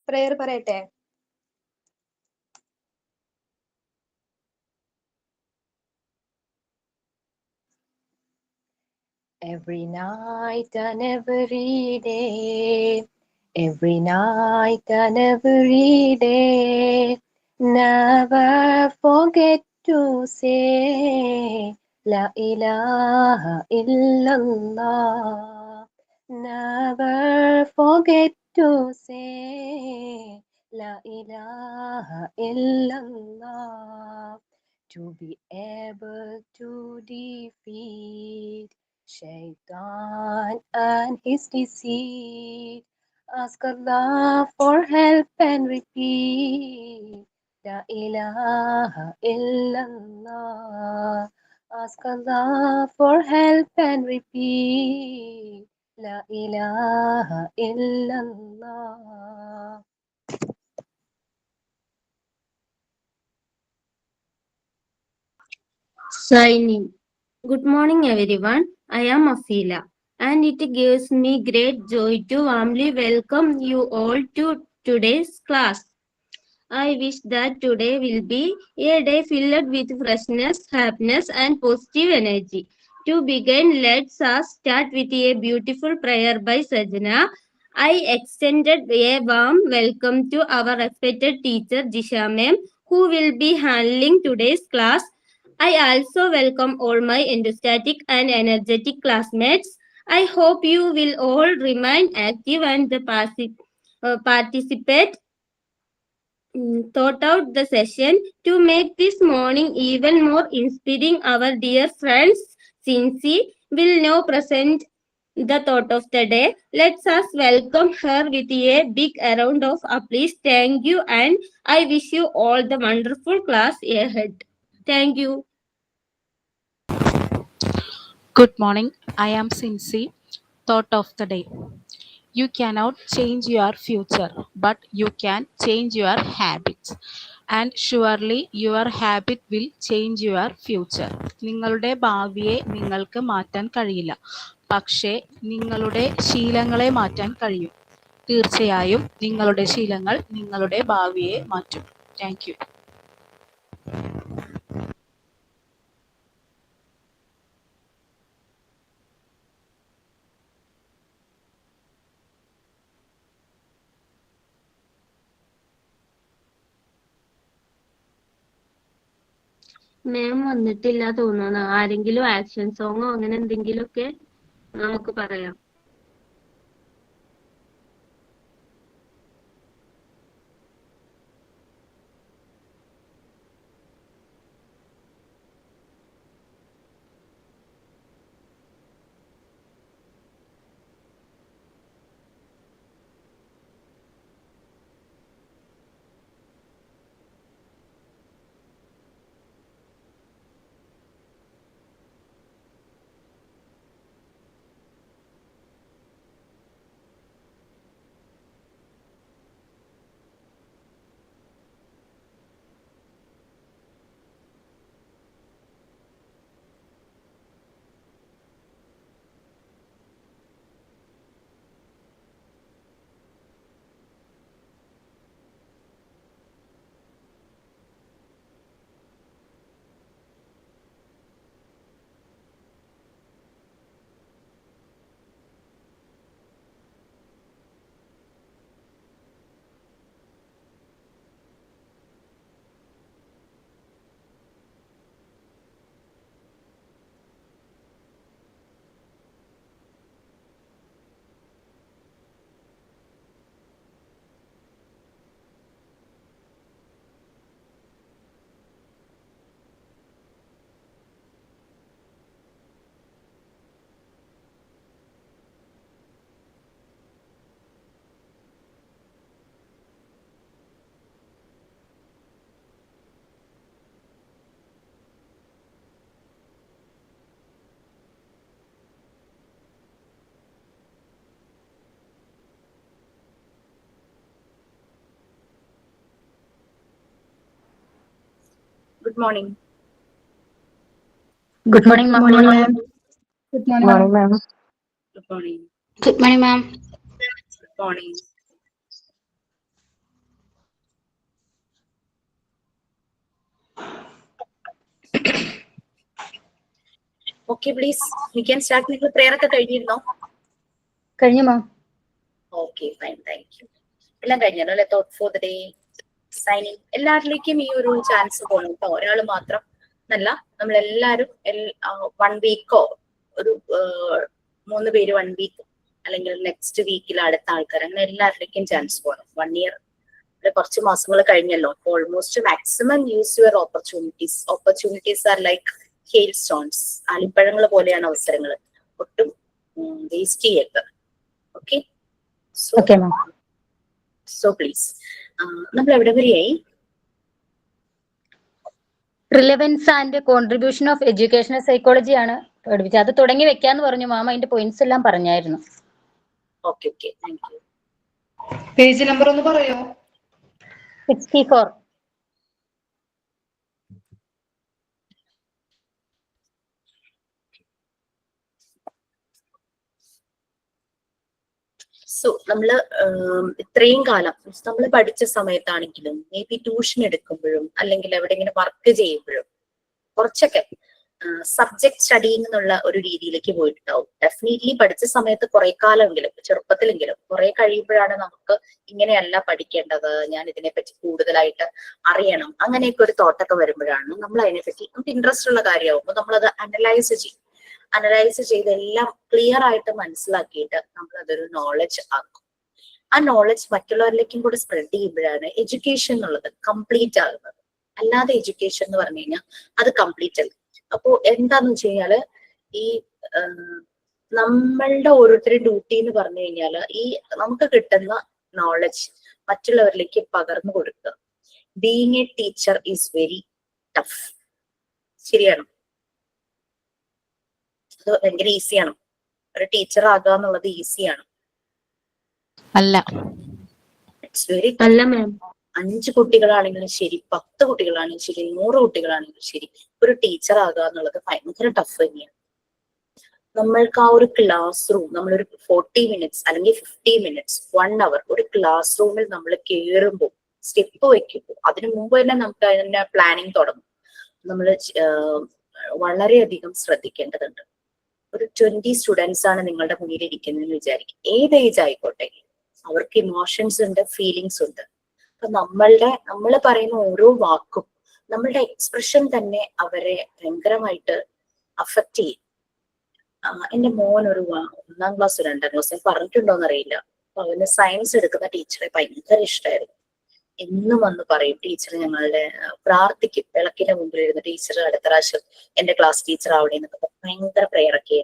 Prayer പറയട്ടെ? Every night and every day, every night and every day, never forget to say La ilaha illallah. Never forget to say La ilaha illallah. To be able to defeat Shaitan and his deceit. Ask Allah for help and repeat La ilaha illallah. Ask Allah for help and repeat La ilaha illallah. Signing. Good morning, everyone. I am Afila, and it gives me great joy to warmly welcome you all to today's class. I wish that today will be a day filled with freshness, happiness, and positive energy. To begin, let's us start with a beautiful prayer by Sajna. I extended a warm welcome to our respected teacher Jisha ma'am, who will be handling today's class. I also welcome all my enthusiastic and energetic classmates. I hope you will all remain active and participate thought out the session to make this morning even more inspiring. Our dear friends, Cincy, will now present the thought of the day. Let's us welcome her with a big round of applause. Thank you, and I wish you all the wonderful class ahead. Thank you. Good morning. I am Cincy. Thought of the day. You cannot change your future, but you can change your habits. And surely your habit will change your future. നിങ്ങളുടെ ഭാവിയെ നിങ്ങൾക്ക് മാറ്റാൻ കഴിയില്ല, പക്ഷേ നിങ്ങളുടെ ശീലങ്ങളെ മാറ്റാൻ കഴിയും. തീർച്ചയായും നിങ്ങളുടെ ശീലങ്ങൾ നിങ്ങളുടെ ഭാവിയെ മാറ്റും. Thank you. മാം വന്നിട്ടില്ല തോന്നുന്നു. ആരെങ്കിലും ആക്ഷൻ സോങ്ങോ അങ്ങനെ എന്തെങ്കിലുമൊക്കെ നമുക്ക് പറയാം. Good morning. Good morning, ma'am. Good morning, Good morning, ma'am. Good morning. Good morning, ma'am. Good morning. Okay, please, we can start. നിങ്ങൾ prayer ഒക്കെ കഴിഞ്ഞിരുന്നോ? കഴിഞ്ഞു മാം. Okay, fine, thank you. എല്ലാം കഴിഞ്ഞല്ലോ അല്ലെ? Thought for the day, signing. എല്ലാവരിലേക്കും ഈ ഒരു chance പോകണം കേട്ടോ. ഒരാൾ മാത്രം എന്നല്ല, നമ്മളെല്ലാവരും 1 വീക്കോ ഒരു 3 പേര് 1 വീക്ക് അല്ലെങ്കിൽ നെക്സ്റ്റ് വീക്കിൽ അടുത്ത ആൾക്കാർ, അങ്ങനെ എല്ലാവരിലേക്കും ചാൻസ് പോകണം. 1 ഇയർ കുറച്ച് മാസങ്ങൾ കഴിഞ്ഞല്ലോ. അപ്പോൾ almost maximum use your opportunities. Opportunities are like hailstones, ആലിപ്പഴങ്ങൾ പോലെയാണ് അവസരങ്ങൾ. ഒട്ടും വേസ്റ്റ് ചെയ്യരുത്. Okay, so please. നമ്മൾ എവിടെ വരെയായി? Relevance and contribution of educational psychology ആണ് പഠിപ്പിച്ചത്. അത് തുടങ്ങി വെക്കാന്ന് പറഞ്ഞു മാം. അതിന്റെ പോയിന്റ്സ് എല്ലാം പറഞ്ഞായിരുന്നു. Okay okay, thank you. Page number ഒന്ന് പറയോ? 64. സോ നമ്മള് ഇത്രയും കാലം നമ്മൾ പഠിച്ച സമയത്താണെങ്കിലും മേ ബി ട്യൂഷൻ എടുക്കുമ്പോഴും അല്ലെങ്കിൽ എവിടെയെങ്കിലും വർക്ക് ചെയ്യുമ്പോഴും കുറച്ചൊക്കെ സബ്ജക്ട് സ്റ്റഡിങ് എന്നുള്ള ഒരു രീതിയിലേക്ക് പോയിട്ടുണ്ടാവും. ഡെഫിനറ്റ്ലി പഠിച്ച സമയത്ത് കുറെ കാലമെങ്കിലും, ചെറുപ്പത്തിലെങ്കിലും, കുറെ കഴിയുമ്പോഴാണ് നമുക്ക് ഇങ്ങനെയല്ല പഠിക്കേണ്ടത്, ഞാൻ ഇതിനെപ്പറ്റി കൂടുതലായിട്ട് അറിയണം, അങ്ങനെയൊക്കെ ഒരു തോട്ടൊക്കെ വരുമ്പോഴാണ് നമ്മൾ അതിനെപ്പറ്റി നമുക്ക് ഇൻട്രസ്റ്റ് ഉള്ള കാര്യമാകുമ്പോൾ നമ്മളത് അനലൈസ് ചെയ്ത് എല്ലാം ക്ലിയർ ആയിട്ട് മനസ്സിലാക്കിയിട്ട് നമ്മൾ അതൊരു നോളജ് ആക്കും. ആ നോളജ് മറ്റുള്ളവരിലേക്കും കൂടെ സ്പ്രെഡ് ചെയ്യുമ്പോഴാണ് എഡ്യൂക്കേഷൻ എന്നുള്ളത് കംപ്ലീറ്റ് ആകുന്നത്. അല്ലാതെ എഡ്യൂക്കേഷൻ എന്ന് പറഞ്ഞു കഴിഞ്ഞാൽ അത് കംപ്ലീറ്റ് അല്ല. അപ്പോ എന്താന്ന് വെച്ച് കഴിഞ്ഞാല് ഈ നമ്മളുടെ ഓരോരുത്തരുടെയും ഡ്യൂട്ടി എന്ന് പറഞ്ഞു കഴിഞ്ഞാല് ഈ നമുക്ക് കിട്ടുന്ന നോളജ് മറ്റുള്ളവരിലേക്ക് പകർന്നു കൊടുക്കുക. Being a teacher is very tough. ശരിയാണ്, അത് ഭയങ്കര ഈസിയാണ്. ഒരു ടീച്ചർ ആകുക എന്നുള്ളത് ഈസിയാണ് അല്ല. ഇറ്റ്സ് വെരി അല്ല മാം. 5 കുട്ടികളാണെങ്കിലും ശരി, 10 കുട്ടികളാണെങ്കിലും ശരി, 100 കുട്ടികളാണെങ്കിലും ശരി, ഒരു ടീച്ചർ ആകുക എന്നുള്ളത് ഭയങ്കര ടഫ് തന്നെയാണ്. നമ്മൾക്ക് ആ ഒരു ക്ലാസ് റൂം, നമ്മളൊരു 40 മിനിറ്റ്സ് അല്ലെങ്കിൽ 50 മിനിറ്റ്സ് 1 അവർ ഒരു ക്ലാസ് റൂമിൽ നമ്മൾ കയറുമ്പോൾ, സ്റ്റെപ്പ് വയ്ക്കുമ്പോൾ, അതിനു മുമ്പ് തന്നെ നമുക്ക് അതിന്റെ പ്ലാനിങ് തുടങ്ങും. നമ്മൾ വളരെയധികം ശ്രദ്ധിക്കേണ്ടതുണ്ട്. ഒരു 20 സ്റ്റുഡൻസ് ആണ് നിങ്ങളുടെ മുന്നിൽ ഇരിക്കുന്നതെന്ന് വിചാരിക്കും. ഏത് ഏജ് ആയിക്കോട്ടെ, അവർക്ക് ഇമോഷൻസ് ഉണ്ട്, ഫീലിങ്സ് ഉണ്ട്. അപ്പൊ നമ്മൾ പറയുന്ന ഓരോ വാക്കും, നമ്മളുടെ എക്സ്പ്രഷൻ തന്നെ അവരെ ഭയങ്കരമായിട്ട് അഫക്റ്റ് ചെയ്യും. എന്റെ മോൻ ഒരു 1ാം ക്ലാസ് 2ാം ക്ലാസ് പറഞ്ഞിട്ടുണ്ടോന്ന് അറിയില്ല. അപ്പൊ അവന് സയൻസ് എടുക്കുന്ന ടീച്ചറെ ഭയങ്കര ഇഷ്ടമായിരുന്നു. എന്നും വന്ന് പറയും, ടീച്ചർ ഞങ്ങളുടെ പ്രാർത്ഥിക്കും, വിളക്കിന്റെ മുമ്പിൽ ഇരുന്ന് ടീച്ചർ അടുത്ത പ്രാവശ്യം എന്റെ ക്ലാസ് ടീച്ചർ ആവണേ എന്നൊക്കെ ഭയങ്കര പ്രേയറൊക്കെ.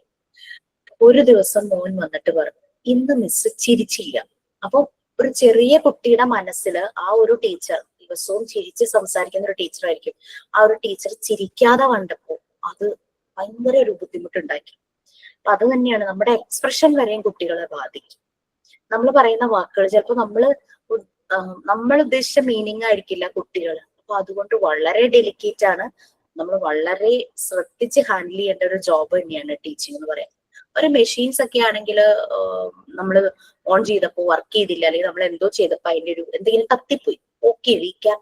ഒരു ദിവസം മോൻ വന്നിട്ട് പറഞ്ഞു, ഇന്ന് മിസ് ചിരിച്ചില്ല. അപ്പൊ ഒരു ചെറിയ കുട്ടിയുടെ മനസ്സിൽ ആ ഒരു ടീച്ചർ ദിവസവും ചിരിച്ച് സംസാരിക്കുന്ന ഒരു ടീച്ചറായിരിക്കും. ആ ഒരു ടീച്ചർ ചിരിക്കാതെ കണ്ടപ്പോ അത് ഭയങ്കര ഒരു ബുദ്ധിമുട്ടുണ്ടാക്കി. അപ്പൊ അത് തന്നെയാണ്, നമ്മുടെ എക്സ്പ്രഷൻ വരെയും കുട്ടികളെ ബാധിക്കും. നമ്മൾ പറയുന്ന വാക്കുകൾ ചിലപ്പോൾ നമ്മൾ ഉദ്ദേശിച്ച മീനിങ് ആയിരിക്കില്ല കുട്ടികൾ. അപ്പൊ അതുകൊണ്ട് വളരെ ഡെലിക്കേറ്റ് ആണ്. നമ്മൾ വളരെ ശ്രദ്ധിച്ച് ഹാൻഡിൽ ചെയ്യേണ്ട ഒരു ജോബ് തന്നെയാണ് ടീച്ചിങ് എന്ന് പറയാം. ഒരു മെഷീൻസ് ഒക്കെ ആണെങ്കിൽ നമ്മൾ ഓൺ ചെയ്തപ്പോ വർക്ക് ചെയ്തില്ല, അല്ലെങ്കിൽ നമ്മൾ എന്തോ ചെയ്തപ്പോ അതിന്റെ ഒരു എന്തെങ്കിലും തത്തിപ്പോയി, okay, we can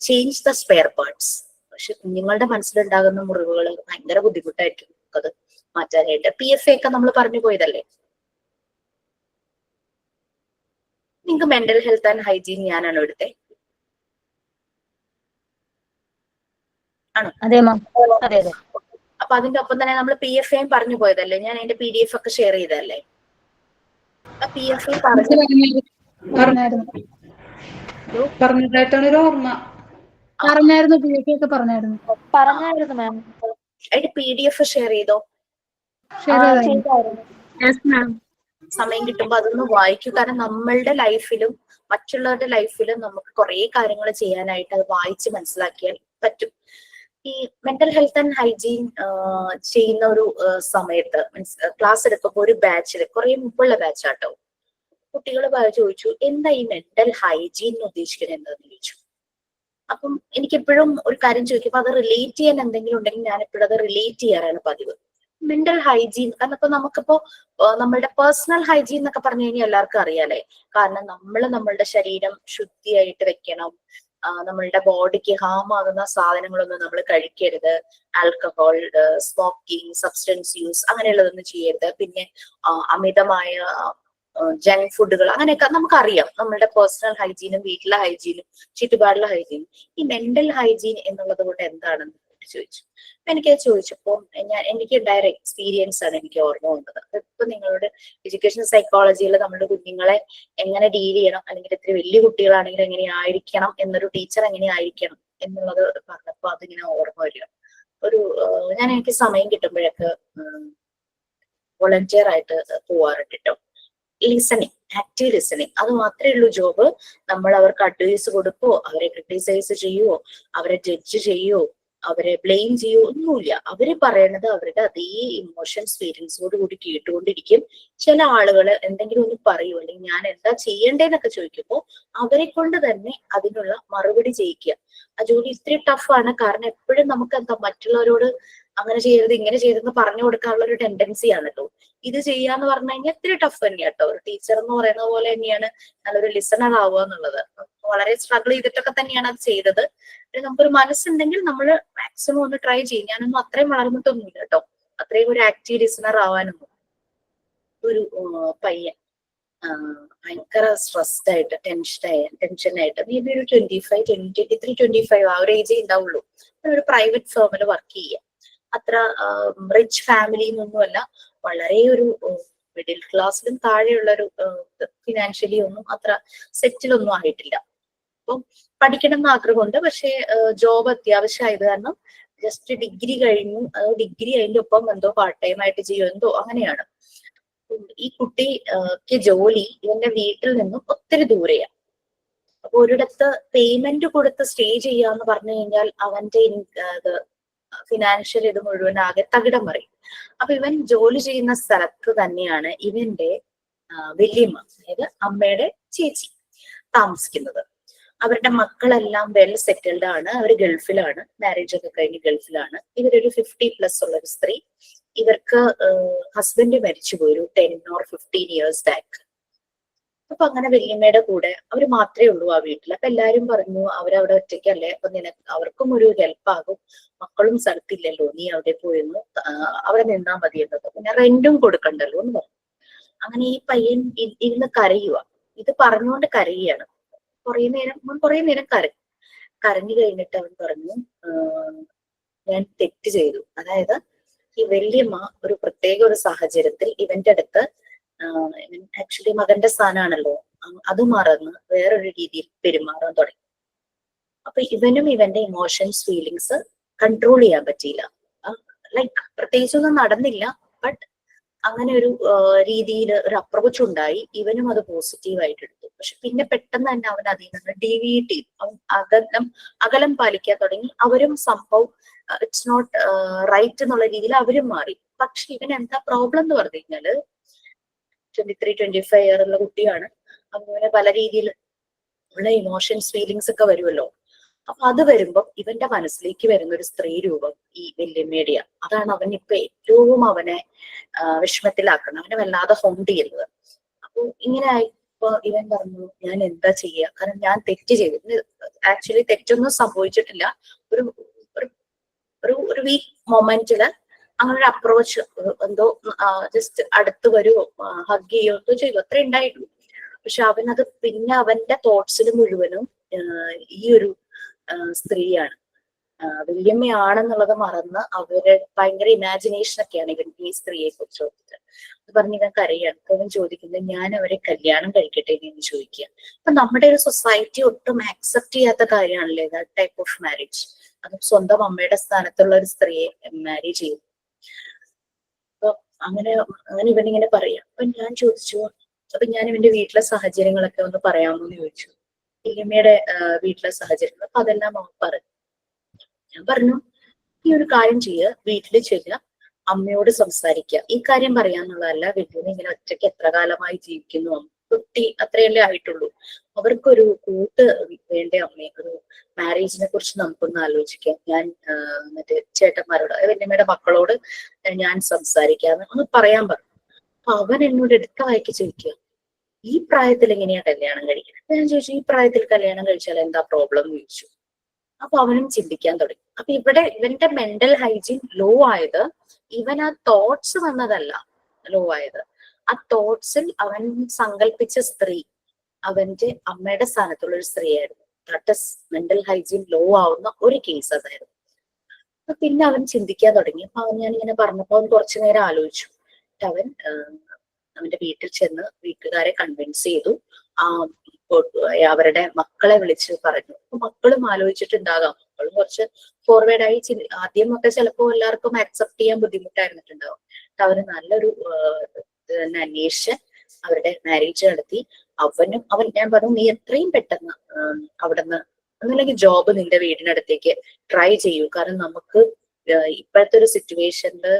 change the spare parts. പക്ഷെ കുഞ്ഞുങ്ങളുടെ മനസ്സിലുണ്ടാകുന്ന മുറിവുകൾ ഭയങ്കര ബുദ്ധിമുട്ടായിരിക്കും അത് മാറ്റാനായിട്ട്. PFA ഒക്കെ നമ്മൾ പറഞ്ഞു പോയതല്ലേ. നിങ്ങൾക്ക് മെന്റൽ ഹെൽത്ത് ആൻഡ് ഹൈജീൻ ഞാനാണ് എടുത്തേ? ആണോ? അതെ മാം, അതെ അതെ. അപ്പൊ അതിന്റെ ഒപ്പം തന്നെ നമ്മൾ PFA പറഞ്ഞു പോയതല്ലേ, ഞാൻ അതിന്റെ PDF ഒക്കെ ഷെയർ ചെയ്തതല്ലേ. PFA പറഞ്ഞതായിട്ടാണ് ഒരു ഓർമ്മ. പറഞ്ഞായിരുന്നു, PFA ഒക്കെ പറഞ്ഞായിരുന്നു മാം. അതിന്റെ PDF ഷെയർ ചെയ്തോ? സമയം കിട്ടുമ്പോ അതൊന്ന് വായിക്കൂ. കാരണം നമ്മളുടെ ലൈഫിലും മറ്റുള്ളവരുടെ ലൈഫിലും നമുക്ക് കുറെ കാര്യങ്ങൾ ചെയ്യാനായിട്ട് അത് വായിച്ച് മനസ്സിലാക്കിയാൽ പറ്റും. ഈ മെന്റൽ ഹെൽത്ത് ആൻഡ് ഹൈജീൻ ചെയ്യുന്ന ഒരു സമയത്ത് മീൻസ് ക്ലാസ് എടുക്കുമ്പോൾ ഒരു ബാച്ചിൽ കുറെ മുമ്പുള്ള ബാച്ചാട്ടോ, കുട്ടികൾ ചോദിച്ചു എന്താ ഈ മെന്റൽ ഹൈജീൻ ഉദ്ദേശിക്കുന്നത് എന്താന്ന് ചോദിച്ചു. അപ്പം എനിക്കെപ്പോഴും ഒരു കാര്യം ചോദിക്കുമ്പോൾ അത് റിലേറ്റ് ചെയ്യാൻ എന്തെങ്കിലും ഉണ്ടെങ്കിൽ ഞാൻ എപ്പോഴും അത് റിലേറ്റ് ചെയ്യാറാണ് പതിവ്. മെന്റൽ ഹൈജീൻ കാരണം ഇപ്പൊ നമുക്കിപ്പോ നമ്മളുടെ പേഴ്സണൽ ഹൈജീൻ എന്നൊക്കെ പറഞ്ഞു കഴിഞ്ഞാൽ എല്ലാവർക്കും അറിയാലേ. കാരണം നമ്മളുടെ ശരീരം ശുദ്ധിയായിട്ട് വെക്കണം, നമ്മളുടെ ബോഡിക്ക് ഹാം ആകുന്ന സാധനങ്ങളൊന്നും നമ്മൾ കഴിക്കരുത്. ആൽക്കഹോൾ, സ്മോക്കിംഗ്, സബ്സ്റ്റൻസ് യൂസ് അങ്ങനെയുള്ളതൊന്നും ചെയ്യരുത്. പിന്നെ അമിതമായ ജങ്ക് ഫുഡുകൾ അങ്ങനെയൊക്കെ നമുക്കറിയാം. നമ്മളുടെ പേഴ്സണൽ ഹൈജീനും വീട്ടിലെ ഹൈജീനും ചുറ്റുപാടിലെ ഹൈജീനും. ഈ മെന്റൽ ഹൈജീൻ എന്നുള്ളത് കൊണ്ട് എന്താണെന്ന് ചോദിച്ചു. എനിക്കത് ചോദിച്ചപ്പോൾ എനിക്ക് ഉണ്ടായ ഒരു എക്സ്പീരിയൻസ് ആണ് എനിക്ക് ഓർമ്മ വന്നത്. ഇപ്പൊ നിങ്ങളോട് എഡ്യൂക്കേഷൻ സൈക്കോളജിയിൽ നമ്മുടെ കുഞ്ഞുങ്ങളെ എങ്ങനെ ഡീൽ ചെയ്യണം, അല്ലെങ്കിൽ ഇത്ര വലിയ കുട്ടികളാണെങ്കിൽ എങ്ങനെയായിരിക്കണം, എന്നൊരു ടീച്ചർ എങ്ങനെയായിരിക്കണം എന്നുള്ളത് പറഞ്ഞപ്പോ അതിങ്ങനെ ഓർമ്മ വരിക. ഞാൻ എനിക്ക് സമയം കിട്ടുമ്പോഴൊക്കെ വോളണ്ടിയർ ആയിട്ട് പോവാറുണ്ട് കേട്ടോ. ലിസണിങ്, ആക്റ്റീവ് ലിസണിങ്, അത് മാത്രമേ ഉള്ളൂ ജോബ്. നമ്മൾ അവർക്ക് അഡ്വൈസ് കൊടുക്കുവോ, അവരെ ക്രിട്ടിസൈസ് ചെയ്യുവോ, അവരെ ജഡ്ജ് ചെയ്യുവോ, അവരെ ബ്ലെയിം ചെയ്യുവോ, ഒന്നുമില്ല. അവര് പറയണത് അവരുടെ അതേ ഇമോഷൻസ് ഫീലിങ്സോട് കൂടി കേട്ടുകൊണ്ടിരിക്കും. ചില ആളുകൾ എന്തെങ്കിലും ഒന്ന് പറയൂ, അല്ലെങ്കിൽ ഞാൻ എന്താ ചെയ്യേണ്ടതെന്നൊക്കെ ചോദിക്കുമ്പോൾ അവരെ കൊണ്ട് തന്നെ അതിനുള്ള മറുപടി ചെയ്യിക്കുക. ആ ജോലി ഇത്തിരി ടഫാണ്. കാരണം എപ്പോഴും നമുക്ക് എന്താ മറ്റുള്ളവരോട് അങ്ങനെ ചെയ്യരുത് ഇങ്ങനെ ചെയ്തെന്ന് പറഞ്ഞു കൊടുക്കാനുള്ള ഒരു ടെൻഡൻസി ആണല്ലോ. ഇത് ചെയ്യാന്ന് പറഞ്ഞു കഴിഞ്ഞാൽ ഇത്തിരി ടഫ് തന്നെയാണ് കേട്ടോ. ഒരു ടീച്ചർ എന്ന് പറയുന്ന പോലെ തന്നെയാണ് നല്ലൊരു ലിസണർ ആവുക എന്നുള്ളത്. വളരെ സ്ട്രഗിൾ ചെയ്തിട്ടൊക്കെ തന്നെയാണ് അത് ചെയ്തത്. നമുക്കൊരു മനസ്സുണ്ടെങ്കിൽ നമ്മൾ മാക്സിമം ഒന്ന് ട്രൈ ചെയ്യും. ഞാനൊന്നും അത്രയും വളർന്നിട്ടൊന്നുമില്ല കേട്ടോ, അത്രയും ഒരു ആക്റ്റീവ് ലിസണർ ആവാനൊന്നും. ഒരു പയ്യൻ ഭയങ്കര സ്ട്രെസ്ഡ് ആയിട്ട് ടെൻഷനായിട്ട് മേ ബി ഒരു 25, 23, 25 ആ ഒരു ഏജേ ഉണ്ടാവുള്ളൂ. ഒരു പ്രൈവറ്റ് ഫേമിൽ വർക്ക് ചെയ്യുക. അത്ര റിച്ച് ഫാമിലിയിൽ നിന്നുമല്ല, വളരെ ഒരു മിഡിൽ ക്ലാസ്സിലും താഴെയുള്ള ഒരു ഫിനാൻഷ്യലി ഒന്നും അത്ര സെറ്റിലൊന്നും ആയിട്ടില്ല. അപ്പം പഠിക്കണം എന്ന് ആഗ്രഹമുണ്ട്. പക്ഷെ ജോബ് അത്യാവശ്യമായത് കാരണം ജസ്റ്റ് ഡിഗ്രി കഴിഞ്ഞു. അത് ഡിഗ്രി അതിന്റെ ഒപ്പം എന്തോ പാർട്ട് ടൈം ആയിട്ട് ചെയ്യും എന്തോ അങ്ങനെയാണ്. ഈ കുട്ടിക്ക് ജോലി ഇവന്റെ വീട്ടിൽ നിന്നും ഒത്തിരി ദൂരെയാണ്. അപ്പൊ ഒരിടത്ത് പേയ്മെന്റ് കൊടുത്ത് സ്റ്റേ ചെയ്യാന്ന് പറഞ്ഞു കഴിഞ്ഞാൽ അവന്റെ ഫിനാൻഷ്യൽ ഇത് മുഴുവൻ ആകെ തകിടം മറിയും. അപ്പൊ ഇവൻ ജോലി ചെയ്യുന്ന സ്ഥലത്ത് തന്നെയാണ് ഇവന്റെ വല്യമ്മ, അതായത് അമ്മയുടെ ചേച്ചി താമസിക്കുന്നത്. അവരുടെ മക്കളെല്ലാം വെൽ സെറ്റിൽഡ് ആണ്. അവർ ഗൾഫിലാണ്, മാരേജ് ഒക്കെ കഴിഞ്ഞ് ഗൾഫിലാണ്. ഇവരൊരു 50+ ഉള്ള ഒരു സ്ത്രീ. ഇവർക്ക് ഹസ്ബൻഡ് മരിച്ചുപോയി ഒരു 10 or 15 years ബാക്ക്. അപ്പൊ അങ്ങനെ വല്യമ്മയുടെ കൂടെ അവർ മാത്രമേ ഉള്ളൂ ആ വീട്ടിൽ. അപ്പൊ എല്ലാരും പറഞ്ഞു അവരവിടെ ഒറ്റയ്ക്കല്ലേ, അപ്പൊ അവർക്കും ഒരു ഹെൽപ്പ് ആകും, മക്കളും സ്ഥലത്തില്ലല്ലോ, നീ അവിടെ പോയിരുന്നു അവിടെ നിന്നാ മതി എന്നത്, പിന്നെ റെന്റും കൊടുക്കണ്ടല്ലോ എന്ന് പറഞ്ഞു. അങ്ങനെ ഈ പയ്യൻ ഇരുന്ന് കരയുക. ഇത് പറഞ്ഞുകൊണ്ട് കരയുകയാണ്. കുറെ നേരം കരഞ്ഞു കഴിഞ്ഞിട്ട് അവൻ പറഞ്ഞു, ഞാൻ തെറ്റ് ചെയ്തു. അതായത് ഈ വല്യമ്മ ഒരു പ്രത്യേക ഒരു സാഹചര്യത്തിൽ ഇവന്റെ അടുത്ത് ആക്ച്വലി മകന്റെ സ്ഥാനാണല്ലോ, അത് മറന്ന് വേറൊരു രീതിയിൽ പെരുമാറാൻ തുടങ്ങി. അപ്പൊ ഇവനും ഇവന്റെ ഇമോഷൻസ് ഫീലിങ്സ് കൺട്രോൾ ചെയ്യാൻ പറ്റിയില്ല. ലൈക്ക് പ്രത്യേകിച്ചൊന്നും നടന്നില്ല, ബട്ട് അങ്ങനെ ഒരു രീതിയിൽ ഒരു അപ്രോച്ച് ഉണ്ടായി. ഇവനും അത് പോസിറ്റീവായിട്ട് എടുത്തു. പക്ഷെ പിന്നെ പെട്ടെന്ന് തന്നെ അവൻ അതിൽ നിന്ന് ഡീവിയേറ്റ് ചെയ്തു. അവൻ അകലം പാലിക്കാൻ തുടങ്ങി. അവരും സംഭവം ഇറ്റ്സ് നോട്ട് റൈറ്റ് എന്നുള്ള രീതിയിൽ അവരും മാറി. പക്ഷെ ഇവൻ എന്താ പ്രോബ്ലം എന്ന് പറഞ്ഞു കഴിഞ്ഞാല് 23, 25 year ഉള്ള കുട്ടിയാണ്. അതുപോലെ പല രീതിയിൽ ഉള്ള ഇമോഷൻസ് ഫീലിങ്സ് ഒക്കെ വരുമല്ലോ. അപ്പൊ അത് വരുമ്പോ ഇവന്റെ മനസ്സിലേക്ക് വരുന്ന ഒരു സ്ത്രീ രൂപം ഈ വല്യമ്മയുടെയാണ്. അതാണ് അവൻ ഇപ്പൊ ഏറ്റവും അവനെ വിഷമത്തിലാക്കുന്നത്, അവനെ വല്ലാതെ ഹോണ്ട് ചെയ്യുന്നത്. അപ്പൊ ഇങ്ങനെ ആയപ്പോ ഇവൻ പറഞ്ഞു, ഞാൻ എന്താ ചെയ്യുക, കാരണം ഞാൻ തെറ്റ് ചെയ്തു. ആക്ച്വലി തെറ്റൊന്നും സംഭവിച്ചിട്ടില്ല. ഒരു വീക്ക് മൊമെന്റില് അങ്ങനെ ഒരു അപ്രോച്ച് എന്തോ ജസ്റ്റ് അടുത്ത് വരുമോ, ഹഗ് ചെയ്യോ എന്തോ ചെയ്തു, അത്ര ഉണ്ടായിട്ടുള്ളൂ. പക്ഷെ അവനത് പിന്നെ അവന്റെ തോട്ട്സിൽ മുഴുവനും ഈ ഒരു സ്ത്രീയാണ്, വല്യമ്മയാണെന്നുള്ളത് മറന്ന് അവര് ഭയങ്കര ഇമാജിനേഷൻ ഒക്കെയാണ് ഇവൻ ഈ സ്ത്രീയെ കുറിച്ച് ഓർത്തിട്ട്. അത് പറഞ്ഞ് ഞാൻ കരയാണ്. അവൻ ചോദിക്കുന്നത്, ഞാൻ അവരെ കല്യാണം കഴിക്കട്ടെ എന്ന് ചോദിക്കുക. അപ്പൊ നമ്മുടെ ഒരു സൊസൈറ്റി ഒട്ടും ആക്സെപ്റ്റ് ചെയ്യാത്ത കാര്യമാണല്ലേ ദാറ്റ് ടൈപ്പ് ഓഫ് മാരേജ്. അത് സ്വന്തം അമ്മയുടെ സ്ഥാനത്തുള്ള ഒരു സ്ത്രീയെ മാരേജ് ചെയ്യും. അപ്പൊ അങ്ങനെ ഇവനിങ്ങനെ പറയാം. അപ്പൊ ഞാൻ ചോദിച്ചു, അപ്പൊ ഞാൻ ഇവന്റെ വീട്ടിലെ സാഹചര്യങ്ങളൊക്കെ ഒന്ന് പറയാമെന്ന് ചോദിച്ചു. വല്യമ്മയുടെ വീട്ടിലെ സാഹചര്യങ്ങൾ. അപ്പൊ അതെല്ലാം അവൻ പറഞ്ഞു. ഞാൻ പറഞ്ഞു, ഈ ഒരു കാര്യം ചെയ്യുക, വീട്ടിൽ ചെല്ലുക, അമ്മയോട് സംസാരിക്കുക. ഈ കാര്യം പറയാന്നുള്ളതല്ല, വല്യമ്മ ഇങ്ങനെ ഒറ്റയ്ക്ക് എത്ര കാലമായി ജീവിക്കുന്നു, 50 അത്രയല്ലേ ആയിട്ടുള്ളൂ, അവർക്കൊരു കൂട്ട് വേണ്ട അമ്മയെ. ഒരു മാരേജിനെ കുറിച്ച് നമുക്കൊന്ന് ആലോചിക്കാം. ഞാൻ മറ്റേ ചേട്ടന്മാരോട്, വല്യമ്മയുടെ മക്കളോട് ഞാൻ സംസാരിക്കാന്ന് ഒന്ന് പറയാൻ പറഞ്ഞു. അപ്പൊ അവൻ എന്നോട് എടുത്ത വായിക്ക് ചോദിക്കുക, ഈ പ്രായത്തിൽ എങ്ങനെയാ കല്യാണം കഴിക്കുന്നത്? ഞാൻ ചോദിച്ചു ഈ പ്രായത്തിൽ കല്യാണം കഴിച്ചാൽ എന്താ പ്രോബ്ലം എന്ന് ചോദിച്ചു. അപ്പൊ അവനും ചിന്തിക്കാൻ തുടങ്ങി. അപ്പൊ ഇവിടെ ഇവന്റെ മെന്റൽ ഹൈജീൻ ലോ ആയത് ഇവൻ ആ തോട്ട്സ് വന്നതല്ല ലോ ആയത്, ആ തോട്ട്സിൽ അവൻ സങ്കല്പിച്ച സ്ത്രീ അവന്റെ അമ്മയുടെ സ്ഥാനത്തുള്ള ഒരു സ്ത്രീയായിരുന്നു. That is mental hygiene low ആവുന്ന ഒരു കേസ് അതായിരുന്നു. അപ്പൊ പിന്നെ അവൻ ചിന്തിക്കാൻ തുടങ്ങി. അപ്പൊ ഞാൻ ഇങ്ങനെ പറഞ്ഞപ്പോ അവൻ കുറച്ചു നേരം ആലോചിച്ചു. അവൻ അവന്റെ വീട്ടിൽ ചെന്ന് വീട്ടുകാരെ കൺവിൻസ് ചെയ്തു. അവരുടെ മക്കളെ വിളിച്ച് പറഞ്ഞു. അപ്പൊ മക്കളും ആലോചിച്ചിട്ടുണ്ടാകാം, മക്കളും കുറച്ച് ഫോർവേഡ് ആയി. ആദ്യമൊക്കെ ചിലപ്പോ എല്ലാവർക്കും അക്സെപ്റ്റ് ചെയ്യാൻ ബുദ്ധിമുട്ടായിരുന്നിട്ടുണ്ടാവും. അവര് നല്ലൊരു തന്നെ അന്വേഷിച്ച് അവരുടെ മാരേജ് നടത്തി. അവൻ ഞാൻ പറഞ്ഞു, നീ എത്രയും പെട്ടെന്ന് അവിടുന്ന് ഒന്നുമില്ലെങ്കിൽ ജോബ് നിന്റെ വീടിനടുത്തേക്ക് ട്രൈ ചെയ്യൂ. കാരണം നമുക്ക് ഇപ്പോഴത്തെ ഒരു സിറ്റുവേഷനില്